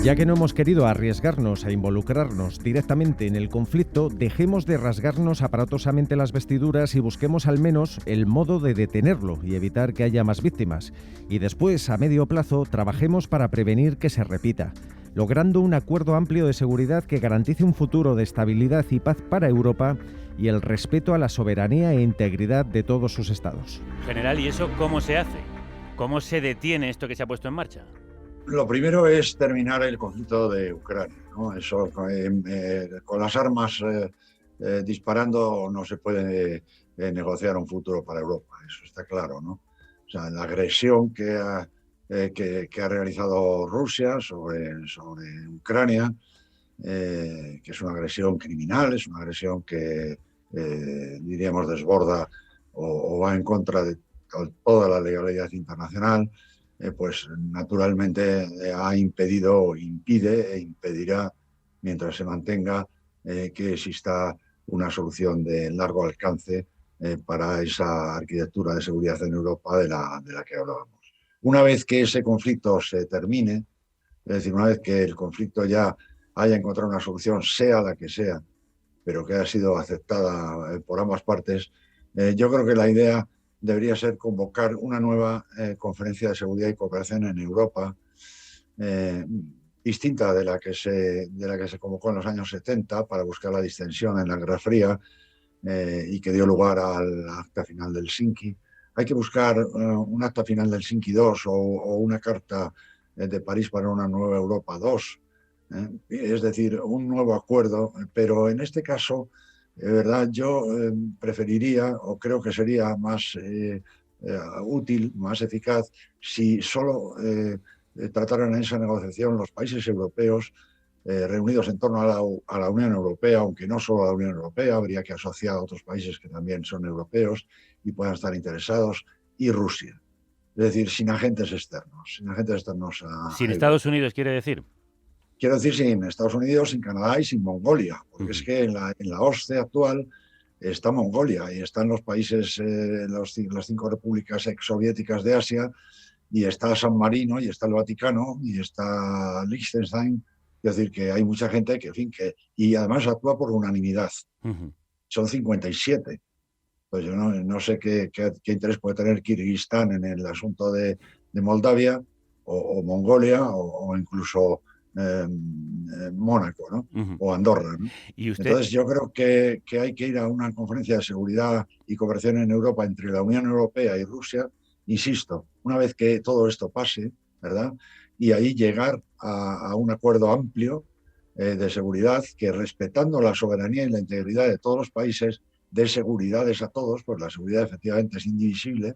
[SPEAKER 20] Ya que no hemos querido arriesgarnos a involucrarnos directamente en el conflicto, dejemos de rasgarnos aparatosamente las vestiduras y busquemos al menos el modo de detenerlo y evitar que haya más víctimas. Y después, a medio plazo, trabajemos para prevenir que se repita, logrando un acuerdo amplio de seguridad que garantice un futuro de estabilidad y paz para Europa y el respeto a la soberanía e integridad de todos sus estados.
[SPEAKER 4] General, ¿y eso cómo se hace? ¿Cómo se detiene esto que se ha puesto en marcha?
[SPEAKER 2] Lo primero es terminar el conflicto de Ucrania, ¿no? Eso, con las armas disparando no se puede negociar un futuro para Europa, eso está claro, ¿no? O sea, la agresión que ha realizado Rusia sobre Ucrania, que es una agresión criminal, es una agresión que, diríamos, desborda o va en contra de toda la legalidad internacional, pues naturalmente ha impedido, impide e impedirá, mientras se mantenga, que exista una solución de largo alcance para esa arquitectura de seguridad en Europa de la que hablábamos. Una vez que ese conflicto se termine, es decir, una vez que el conflicto ya haya encontrado una solución, sea la que sea, pero que haya sido aceptada por ambas partes, yo creo que la idea debería ser convocar una nueva conferencia de seguridad y cooperación en Europa, distinta de la que se convocó en los años 70 para buscar la distensión en la Guerra Fría y que dio lugar al acta final de Helsinki. Hay que buscar un acta final de Helsinki II o una carta de París para una nueva Europa II, es decir, un nuevo acuerdo, pero en este caso de verdad, yo preferiría, o creo que sería más útil, más eficaz, si solo trataran en esa negociación los países europeos reunidos en torno a la Unión Europea, aunque no solo a la Unión Europea, habría que asociar a otros países que también son europeos y puedan estar interesados, y Rusia. Es decir, sin agentes externos.
[SPEAKER 4] Sin Estados Unidos, quiere decir.
[SPEAKER 2] Quiero decir, sin Estados Unidos, sin Canadá y sin Mongolia, porque es que en la OSCE actual está Mongolia y están los países, las 5 repúblicas exsoviéticas de Asia, y está San Marino, y está el Vaticano, y está Liechtenstein. Es decir, que hay mucha gente que, en fin, y además actúa por unanimidad. Son 57. Pues yo no sé qué interés puede tener Kirguistán en el asunto de Moldavia, o Mongolia, o incluso Mónaco, ¿no? O Andorra, ¿no?
[SPEAKER 4] ¿Y usted?
[SPEAKER 2] Entonces yo creo que hay que ir a una conferencia de seguridad y cooperación en Europa entre la Unión Europea y Rusia, insisto, una vez que todo esto pase, ¿verdad? Y ahí llegar a un acuerdo amplio de seguridad que, respetando la soberanía y la integridad de todos los países, dé seguridades a todos, pues la seguridad efectivamente es indivisible,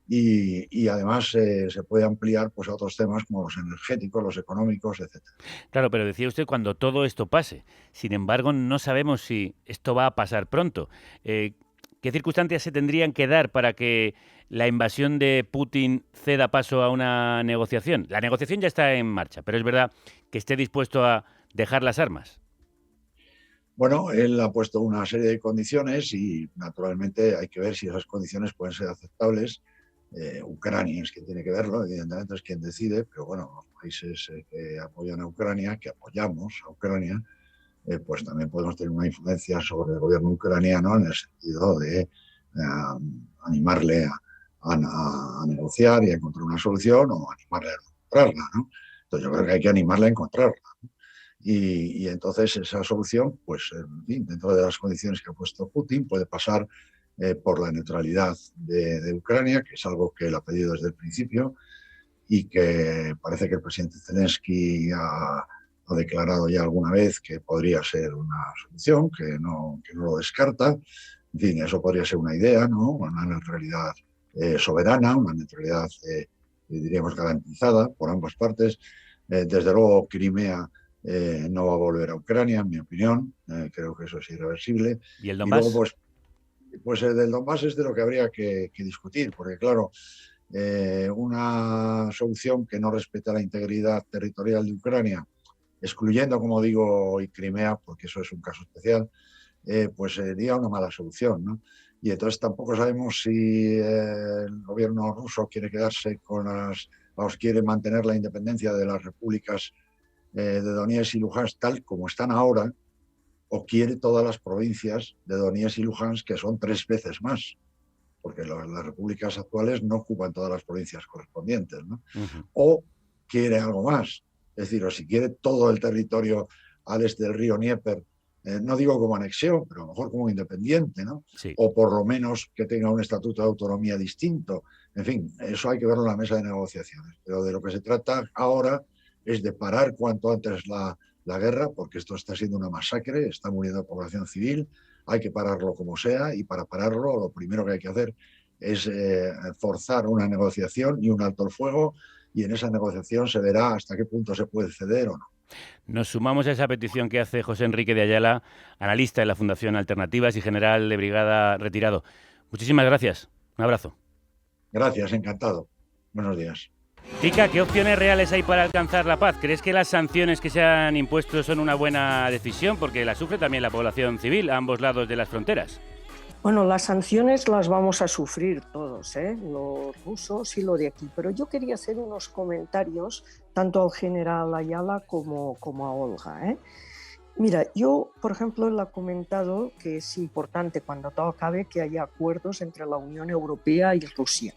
[SPEAKER 2] y además se puede ampliar pues a otros temas como los energéticos, los económicos, etc.
[SPEAKER 4] Claro, pero decía usted cuando todo esto pase. Sin embargo, no sabemos si esto va a pasar pronto. ¿Qué circunstancias se tendrían que dar para que la invasión de Putin ceda paso a una negociación? La negociación ya está en marcha, pero es verdad que esté dispuesto a dejar las armas.
[SPEAKER 2] Bueno, él ha puesto una serie de condiciones y, naturalmente, hay que ver si esas condiciones pueden ser aceptables. Ucrania es quien tiene que verlo, evidentemente es quien decide, pero bueno, los países que apoyan a Ucrania, que apoyamos a Ucrania, pues también podemos tener una influencia sobre el gobierno ucraniano en el sentido de animarle a negociar y a encontrar una solución, o animarle a encontrarla, ¿no? Entonces yo creo que hay que animarle a encontrarla, ¿no? Y entonces esa solución, pues en fin, dentro de las condiciones que ha puesto Putin, puede pasar por la neutralidad de Ucrania, que es algo que él ha pedido desde el principio y que parece que el presidente Zelensky ha declarado ya alguna vez que podría ser una solución, que no lo descarta. En fin, eso podría ser una idea, ¿no? Una neutralidad soberana, una neutralidad, diríamos, garantizada por ambas partes. Desde luego, Crimea no va a volver a Ucrania, en mi opinión. Creo que eso es irreversible.
[SPEAKER 4] ¿Y el Donbass?
[SPEAKER 2] Y luego, pues del Donbass es de lo que habría que discutir, porque claro, una solución que no respeta la integridad territorial de Ucrania, excluyendo, como digo, y Crimea, porque eso es un caso especial, pues sería una mala solución, ¿no? Y entonces tampoco sabemos si el gobierno ruso quiere quedarse quiere mantener la independencia de las repúblicas de Donetsk y Luhansk tal como están ahora, o quiere todas las provincias de Donetsk y Luhansk, que son 3 veces más, porque las repúblicas actuales no ocupan todas las provincias correspondientes, ¿no? O quiere algo más, es decir, o si quiere todo el territorio al este del río Dnieper, no digo como anexión, pero a lo mejor como independiente, ¿no?
[SPEAKER 4] Sí.
[SPEAKER 2] O por lo menos que tenga un estatuto de autonomía distinto. En fin, eso hay que verlo en la mesa de negociaciones. Pero de lo que se trata ahora es de parar cuanto antes la guerra, porque esto está siendo una masacre, está muriendo población civil, hay que pararlo como sea, y para pararlo lo primero que hay que hacer es forzar una negociación y un alto el fuego, y en esa negociación se verá hasta qué punto se puede ceder o no.
[SPEAKER 4] Nos sumamos a esa petición que hace José Enrique de Ayala, analista de la Fundación Alternativas y general de brigada retirado. Muchísimas gracias. Un abrazo.
[SPEAKER 2] Gracias, encantado. Buenos días.
[SPEAKER 4] Tica, ¿qué opciones reales hay para alcanzar la paz? ¿Crees que las sanciones que se han impuesto son una buena decisión? Porque la sufre también la población civil a ambos lados de las fronteras.
[SPEAKER 17] Bueno, las sanciones las vamos a sufrir todos, los rusos y lo de aquí. Pero yo quería hacer unos comentarios tanto al general Ayala como a Olga. Mira, yo, por ejemplo, le he comentado que es importante cuando todo acabe que haya acuerdos entre la Unión Europea y Rusia.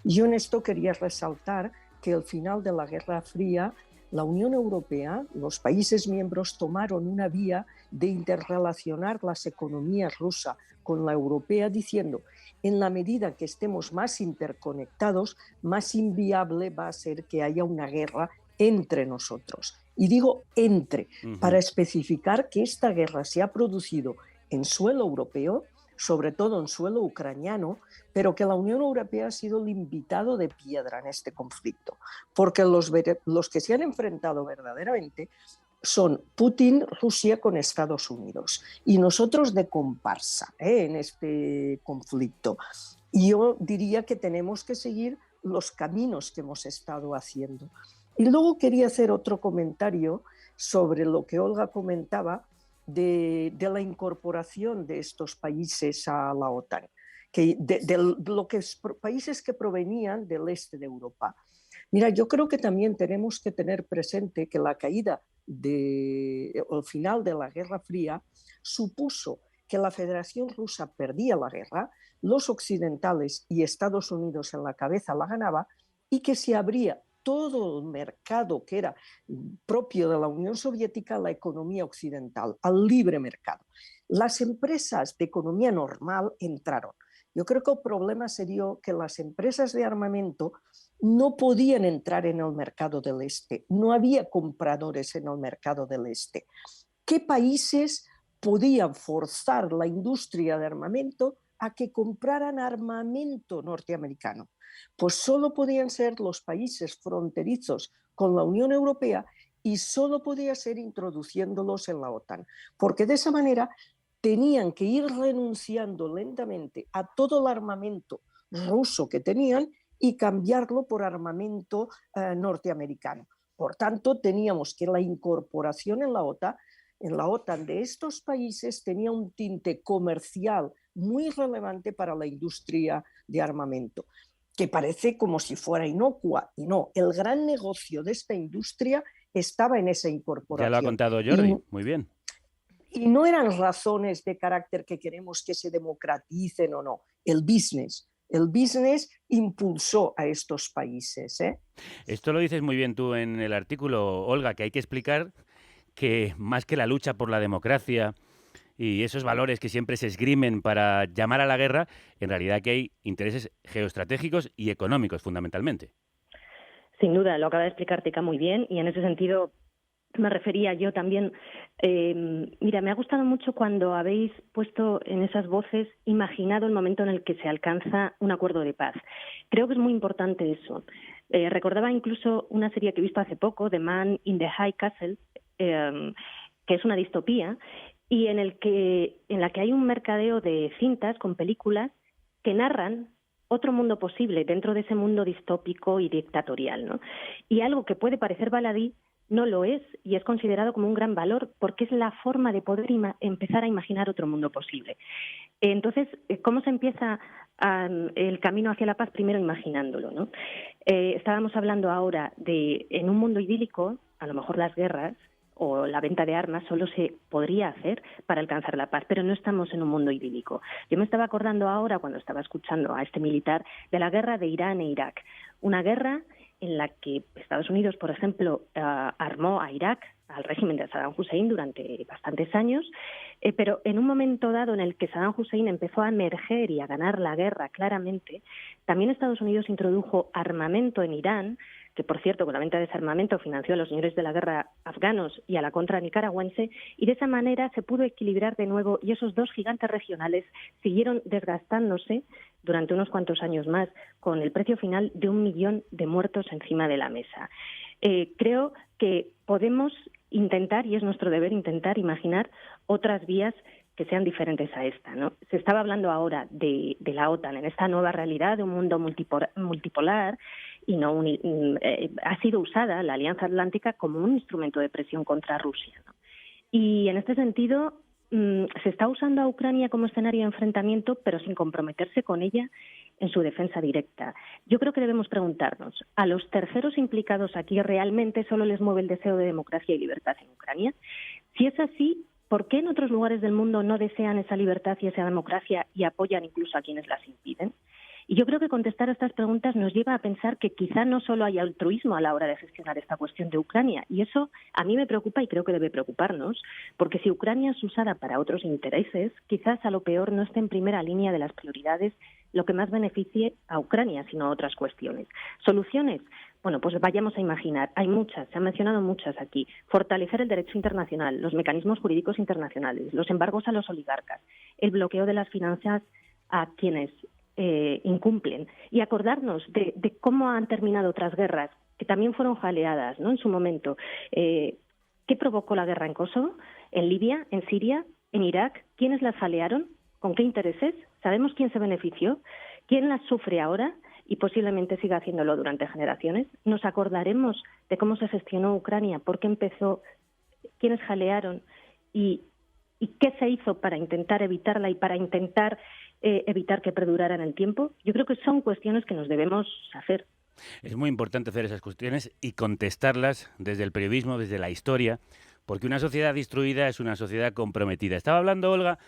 [SPEAKER 17] Yo en esto quería resaltar que al final de la Guerra Fría, la Unión Europea, los países miembros tomaron una vía de interrelacionar las economías rusas con la europea, diciendo, en la medida que estemos más interconectados, más inviable va a ser que haya una guerra entre nosotros. Y digo entre, para especificar que esta guerra se ha producido en suelo europeo, sobre todo en suelo ucraniano, pero que la Unión Europea ha sido el invitado de piedra en este conflicto, porque los que se han enfrentado verdaderamente son Putin, Rusia con Estados Unidos, y nosotros de comparsa en este conflicto. Y yo diría que tenemos que seguir los caminos que hemos estado haciendo. Y luego quería hacer otro comentario sobre lo que Olga comentaba de la incorporación de estos países a la OTAN, países que provenían del este de Europa. Mira, yo creo que también tenemos que tener presente que la caída al final de la Guerra Fría supuso que la Federación Rusa perdía la guerra, los occidentales y Estados Unidos en la cabeza la ganaba, y que se abría todo el mercado que era propio de la Unión Soviética a la economía occidental, al libre mercado. Las empresas de economía normal entraron. Yo creo que el problema sería que las empresas de armamento no podían entrar en el mercado del este, no había compradores en el mercado del este. ¿Qué países podían forzar la industria de armamento a que compraran armamento norteamericano? Pues solo podían ser los países fronterizos con la Unión Europea, y solo podía ser introduciéndolos en la OTAN, porque de esa manera tenían que ir renunciando lentamente a todo el armamento ruso que tenían y cambiarlo por armamento norteamericano. Por tanto, teníamos que la incorporación en la OTAN de estos países tenía un tinte comercial muy relevante para la industria de armamento, que parece como si fuera inocua, y no, el gran negocio de esta industria estaba en esa incorporación.
[SPEAKER 4] Ya lo ha contado Jordi, muy bien.
[SPEAKER 17] Y no eran razones de carácter que queremos que se democraticen o no, el business impulsó a estos países.
[SPEAKER 4] Esto lo dices muy bien tú en el artículo, Olga, que hay que explicar que más que la lucha por la democracia y esos valores que siempre se esgrimen para llamar a la guerra, en realidad que hay intereses geoestratégicos y económicos fundamentalmente.
[SPEAKER 19] Sin duda, lo acaba de explicar Tika muy bien, y en ese sentido me refería yo también. Mira, me ha gustado mucho cuando habéis puesto en esas voces, imaginado el momento en el que se alcanza un acuerdo de paz. Creo que es muy importante eso. Recordaba incluso una serie que he visto hace poco, The Man in the High Castle, que es una distopía, y en la que hay un mercadeo de cintas con películas que narran otro mundo posible dentro de ese mundo distópico y dictatorial, ¿no? Y algo que puede parecer baladí no lo es, y es considerado como un gran valor porque es la forma de poder empezar a imaginar otro mundo posible. Entonces, ¿cómo se empieza el camino hacia la paz? Primero imaginándolo, ¿no? Estábamos hablando ahora de, en un mundo idílico, a lo mejor las guerras o la venta de armas solo se podría hacer para alcanzar la paz, pero no estamos en un mundo idílico. Yo me estaba acordando ahora, cuando estaba escuchando a este militar, de la guerra de Irán e Irak. Una guerra en la que Estados Unidos, por ejemplo, armó a Irak, al régimen de Saddam Hussein durante bastantes años, pero en un momento dado en el que Saddam Hussein empezó a emerger y a ganar la guerra claramente, también Estados Unidos introdujo armamento en Irán, que por cierto con la venta de ese armamento financió a los señores de la guerra afganos y a la contra nicaragüense, y de esa manera se pudo equilibrar de nuevo, y esos dos gigantes regionales siguieron desgastándose durante unos cuantos años más, con el precio final de 1 millón de muertos encima de la mesa. Creo que podemos intentar, y es nuestro deber intentar imaginar otras vías que sean diferentes a esta, ¿no? Se estaba hablando ahora de la OTAN en esta nueva realidad de un mundo multipolar, y no ha sido usada la Alianza Atlántica como un instrumento de presión contra Rusia, ¿no? Y en este sentido se está usando a Ucrania como escenario de enfrentamiento, pero sin comprometerse con ella en su defensa directa. Yo creo que debemos preguntarnos, ¿a los terceros implicados aquí realmente solo les mueve el deseo de democracia y libertad en Ucrania? Si es así, ¿por qué en otros lugares del mundo no desean esa libertad y esa democracia y apoyan incluso a quienes las impiden? Y yo creo que contestar a estas preguntas nos lleva a pensar que quizá no solo hay altruismo a la hora de gestionar esta cuestión de Ucrania, y eso a mí me preocupa y creo que debe preocuparnos, porque si Ucrania es usada para otros intereses, quizás a lo peor no esté en primera línea de las prioridades lo que más beneficie a Ucrania, sino a otras cuestiones. Soluciones, Bueno, pues vayamos a imaginar. Hay muchas, se han mencionado muchas aquí. Fortalecer el derecho internacional, los mecanismos jurídicos internacionales, los embargos a los oligarcas, el bloqueo de las finanzas a quienes incumplen, y acordarnos de cómo han terminado otras guerras que también fueron jaleadas, ¿no?, en su momento. ¿Qué provocó la guerra en Kosovo, en Libia, en Siria, en Irak? ¿Quiénes las jalearon? ¿Con qué intereses? ¿Sabemos quién se benefició? ¿Quién las sufre ahora? Y posiblemente siga haciéndolo durante generaciones. ¿Nos acordaremos de cómo se gestionó Ucrania? ¿Por qué empezó? ¿Quiénes jalearon? ¿Y qué se hizo para intentar evitarla y para intentar evitar que perdurara en el tiempo? Yo creo que son cuestiones que nos debemos hacer.
[SPEAKER 4] Es muy importante hacer esas cuestiones y contestarlas desde el periodismo, desde la historia, porque una sociedad destruida es una sociedad comprometida. Estaba hablando, Olga,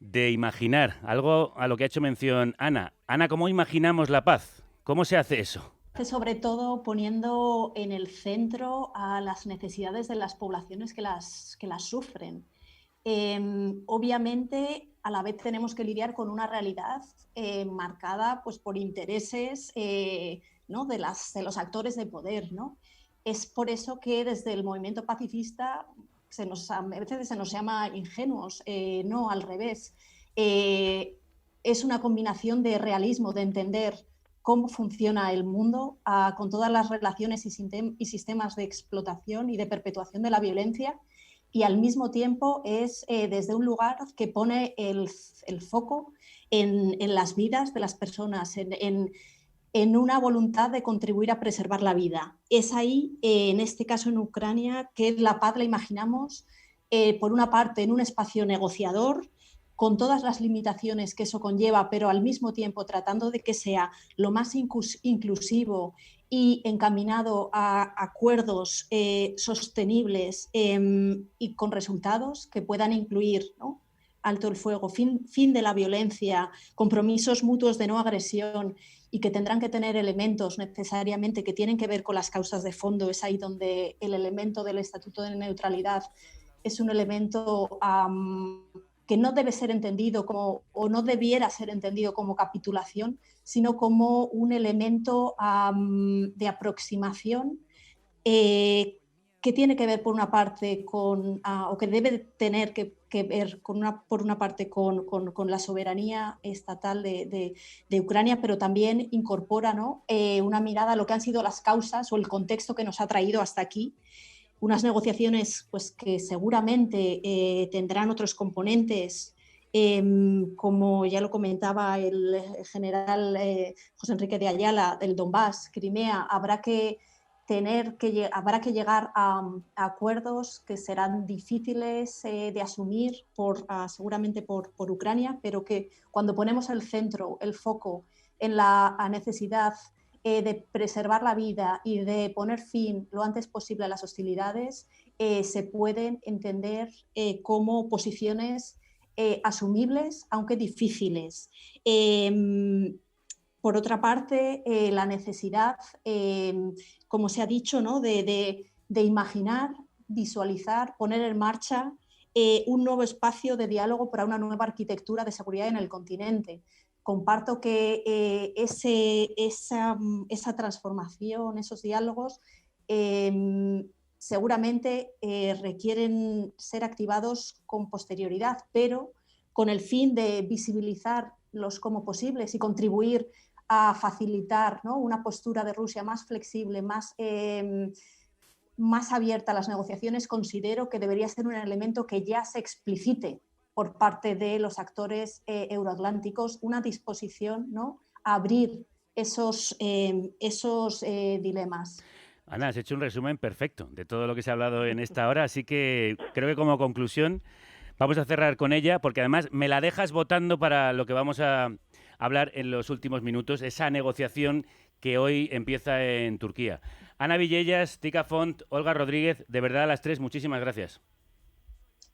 [SPEAKER 4] de imaginar, algo a lo que ha hecho mención Ana. Ana, ¿cómo imaginamos la paz? ¿Cómo se hace eso?
[SPEAKER 15] Sobre todo poniendo en el centro a las necesidades de las poblaciones que las sufren. Obviamente, a la vez tenemos que lidiar con una realidad marcada pues, por intereses ¿no?, de los actores de poder, ¿no? Es por eso que desde el movimiento pacifista a veces se nos llama ingenuos, no, al revés. Es una combinación de realismo, de entender cómo funciona el mundo con todas las relaciones y sistemas de explotación y de perpetuación de la violencia, y al mismo tiempo es desde un lugar que pone el foco en las vidas de las personas, en una voluntad de contribuir a preservar la vida. Es ahí, en este caso en Ucrania, que la paz la imaginamos, por una parte, en un espacio negociador, con todas las limitaciones que eso conlleva, pero al mismo tiempo tratando de que sea lo más inclusivo y encaminado a acuerdos sostenibles y con resultados que puedan incluir, ¿no?, alto el fuego, fin de la violencia, compromisos mutuos de no agresión, y que tendrán que tener elementos necesariamente que tienen que ver con las causas de fondo. Es ahí donde el elemento del Estatuto de Neutralidad es un elemento que no debe ser entendido como, o no debiera ser entendido como capitulación, sino como un elemento de aproximación que tiene que ver por una parte con, o que debe tener que ver por una parte con la soberanía estatal de Ucrania, pero también incorpora, ¿no?, una mirada a lo que han sido las causas o el contexto que nos ha traído hasta aquí. Unas negociaciones pues, que seguramente tendrán otros componentes, como ya lo comentaba el general José Enrique de Ayala, del Donbass, Crimea. Habrá que llegar a acuerdos que serán difíciles de asumir seguramente por Ucrania, pero que cuando ponemos el foco en la necesidad de preservar la vida y de poner fin lo antes posible a las hostilidades, se pueden entender como posiciones asumibles, aunque difíciles. Por otra parte, la necesidad, como se ha dicho, ¿no?, de imaginar, visualizar, poner en marcha un nuevo espacio de diálogo para una nueva arquitectura de seguridad en el continente. Comparto que esa transformación, esos diálogos, seguramente requieren ser activados con posterioridad, pero con el fin de visibilizarlos como posibles y contribuir a facilitar, ¿no?, una postura de Rusia más flexible, más abierta a las negociaciones. Considero que debería ser un elemento que ya se explicite por parte de los actores euroatlánticos, una disposición, ¿no?, a abrir esos dilemas.
[SPEAKER 4] Ana, has hecho un resumen perfecto de todo lo que se ha hablado en esta hora, así que creo que como conclusión vamos a cerrar con ella, porque además me la dejas votando para lo que vamos a hablar en los últimos minutos, esa negociación que hoy empieza en Turquía. Ana Villellas, Tika Font, Olga Rodríguez, de verdad a las tres, muchísimas gracias.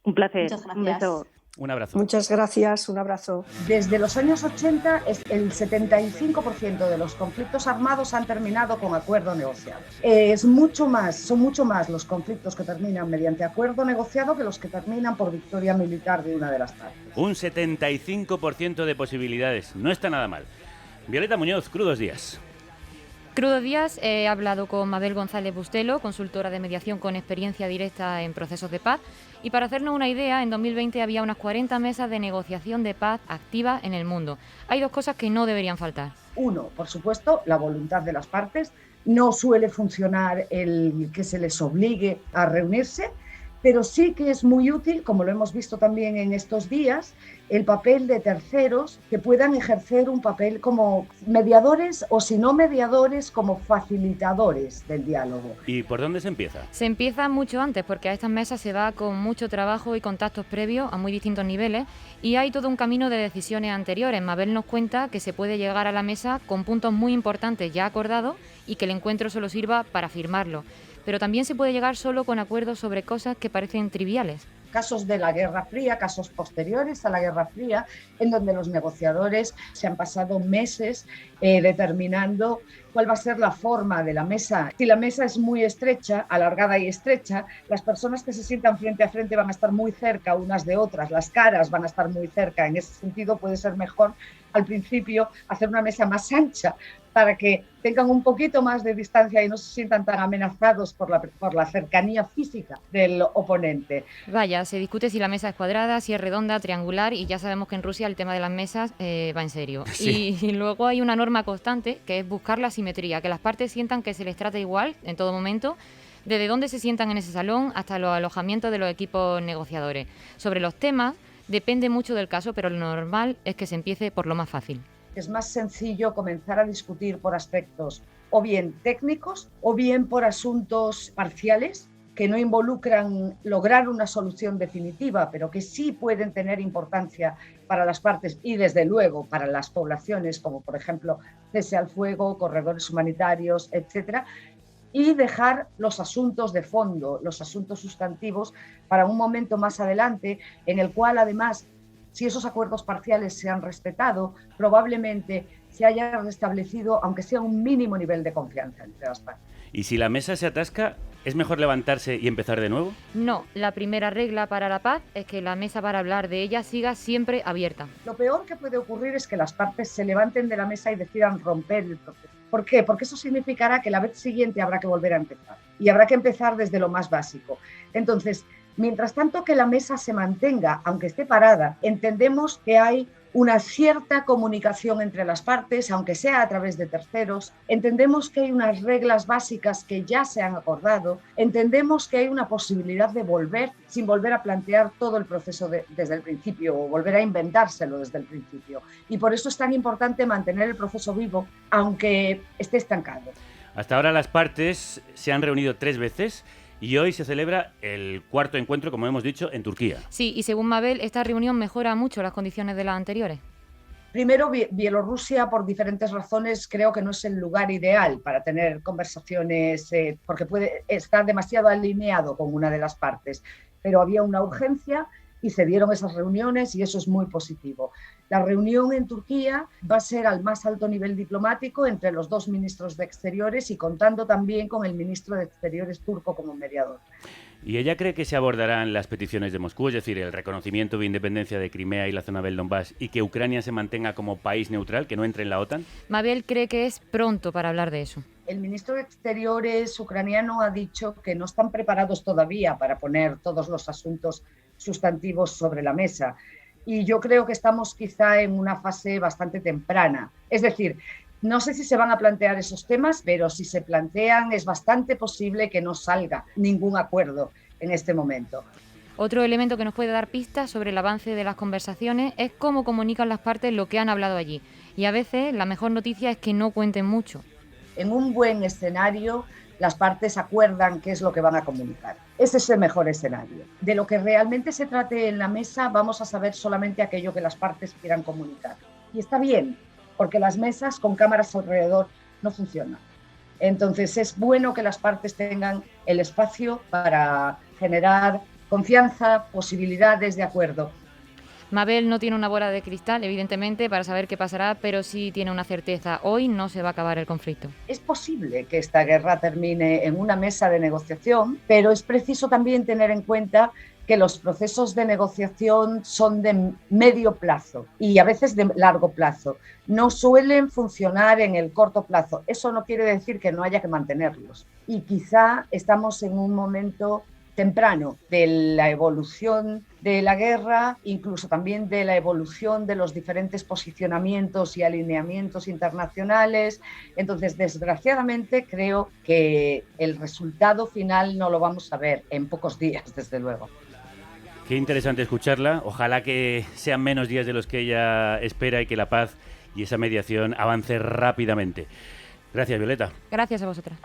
[SPEAKER 19] Un placer.
[SPEAKER 15] Muchas gracias.
[SPEAKER 19] Un beso.
[SPEAKER 4] Un abrazo.
[SPEAKER 17] Muchas gracias, un abrazo.
[SPEAKER 5] Desde los años 80, el 75% de los conflictos armados han terminado con acuerdo negociado. Son mucho más los conflictos que terminan mediante acuerdo negociado que los que terminan por victoria militar de una de las partes.
[SPEAKER 4] Un 75% de posibilidades, no está nada mal. Violeta Muñoz, crudos días.
[SPEAKER 1] Crudo Días, he hablado con Mabel González Bustelo, consultora de mediación con experiencia directa en procesos de paz, y para hacernos una idea, en 2020 había unas 40 mesas de negociación de paz activas en el mundo. Hay dos cosas que no deberían faltar.
[SPEAKER 5] Uno, por supuesto, la voluntad de las partes. No suele funcionar el que se les obligue a reunirse, pero sí que es muy útil, como lo hemos visto también en estos días, el papel de terceros que puedan ejercer un papel como mediadores o, si no mediadores, como facilitadores del diálogo.
[SPEAKER 4] ¿Y por dónde se empieza?
[SPEAKER 1] Se empieza mucho antes, porque a estas mesas se va con mucho trabajo y contactos previos a muy distintos niveles, y hay todo un camino de decisiones anteriores. Mabel nos cuenta que se puede llegar a la mesa con puntos muy importantes ya acordados y que el encuentro solo sirva para firmarlo. Pero también se puede llegar solo con acuerdos sobre cosas que parecen triviales.
[SPEAKER 5] Casos de la Guerra Fría, casos posteriores a la Guerra Fría, en donde los negociadores se han pasado meses determinando cuál va a ser la forma de la mesa. Si la mesa es muy estrecha, alargada y estrecha, las personas que se sientan frente a frente van a estar muy cerca unas de otras, las caras van a estar muy cerca. En ese sentido puede ser mejor al principio hacer una mesa más ancha para que tengan un poquito más de distancia y no se sientan tan amenazados por la cercanía física del oponente.
[SPEAKER 1] Vaya, se discute si la mesa es cuadrada, si es redonda, triangular, y ya sabemos que en Rusia el tema de las mesas va en serio. Sí. Y luego hay una norma constante que es buscar la simetría, que las partes sientan que se les trata igual en todo momento, desde dónde se sientan en ese salón hasta los alojamientos de los equipos negociadores. Sobre los temas depende mucho del caso, pero lo normal es que se empiece por lo más fácil.
[SPEAKER 5] Es más sencillo comenzar a discutir por aspectos o bien técnicos o bien por asuntos parciales que no involucran lograr una solución definitiva, pero que sí pueden tener importancia para las partes y, desde luego, para las poblaciones, como por ejemplo cese al fuego, corredores humanitarios, etcétera, y dejar los asuntos de fondo, los asuntos sustantivos, para un momento más adelante en el cual, además, si esos acuerdos parciales se han respetado, probablemente se haya restablecido, aunque sea un mínimo nivel de confianza entre las partes.
[SPEAKER 4] ¿Y si la mesa se atasca, es mejor levantarse y empezar de nuevo?
[SPEAKER 1] No, la primera regla para la paz es que la mesa para hablar de ella siga siempre abierta.
[SPEAKER 5] Lo peor que puede ocurrir es que las partes se levanten de la mesa y decidan romper el proceso. ¿Por qué? Porque eso significará que la vez siguiente habrá que volver a empezar. Y habrá que empezar desde lo más básico. Entonces, mientras tanto que la mesa se mantenga, aunque esté parada, entendemos que hay una cierta comunicación entre las partes, aunque sea a través de terceros. Entendemos que hay unas reglas básicas que ya se han acordado. Entendemos que hay una posibilidad de volver, sin volver a plantear todo el proceso desde el principio o volver a inventárselo desde el principio. Y por eso es tan importante mantener el proceso vivo, aunque esté estancado.
[SPEAKER 4] Hasta ahora las partes se han reunido 3 veces. Y hoy se celebra el 4º encuentro, como hemos dicho, en Turquía.
[SPEAKER 1] Sí, y según Mabel, esta reunión mejora mucho las condiciones de las anteriores.
[SPEAKER 5] Primero, Bielorrusia, por diferentes razones, creo que no es el lugar ideal para tener conversaciones, porque puede estar demasiado alineado con una de las partes. Pero había una urgencia y se dieron esas reuniones y eso es muy positivo. La reunión en Turquía va a ser al más alto nivel diplomático entre los 2 ministros de Exteriores y contando también con el ministro de Exteriores turco como mediador.
[SPEAKER 4] ¿Y ella cree que se abordarán las peticiones de Moscú, es decir, el reconocimiento de independencia de Crimea y la zona del Donbass, y que Ucrania se mantenga como país neutral, que no entre en la OTAN?
[SPEAKER 1] Mabel cree que es pronto para hablar de eso.
[SPEAKER 5] El ministro de Exteriores ucraniano ha dicho que no están preparados todavía para poner todos los asuntos sustantivos sobre la mesa. Y yo creo que estamos quizá en una fase bastante temprana. Es decir, no sé si se van a plantear esos temas, pero si se plantean es bastante posible que no salga ningún acuerdo en este momento.
[SPEAKER 1] Otro elemento que nos puede dar pistas sobre el avance de las conversaciones es cómo comunican las partes lo que han hablado allí. Y a veces la mejor noticia es que no cuenten mucho.
[SPEAKER 5] En un buen escenario, las partes acuerdan qué es lo que van a comunicar. Ese es el mejor escenario. De lo que realmente se trate en la mesa, vamos a saber solamente aquello que las partes quieran comunicar. Y está bien, porque las mesas con cámaras alrededor no funcionan. Entonces es bueno que las partes tengan el espacio para generar confianza, posibilidades de acuerdo.
[SPEAKER 1] Mabel no tiene una bola de cristal, evidentemente, para saber qué pasará, pero sí tiene una certeza. Hoy no se va a acabar el conflicto.
[SPEAKER 5] Es posible que esta guerra termine en una mesa de negociación, pero es preciso también tener en cuenta que los procesos de negociación son de medio plazo y a veces de largo plazo. No suelen funcionar en el corto plazo. Eso no quiere decir que no haya que mantenerlos. Y quizá estamos en un momento temprano de la evolución de la guerra, incluso también de la evolución de los diferentes posicionamientos y alineamientos internacionales. Entonces, desgraciadamente, creo que el resultado final no lo vamos a ver en pocos días, desde luego.
[SPEAKER 4] Qué interesante escucharla. Ojalá que sean menos días de los que ella espera y que la paz y esa mediación avance rápidamente. Gracias, Violeta.
[SPEAKER 1] Gracias a vosotras.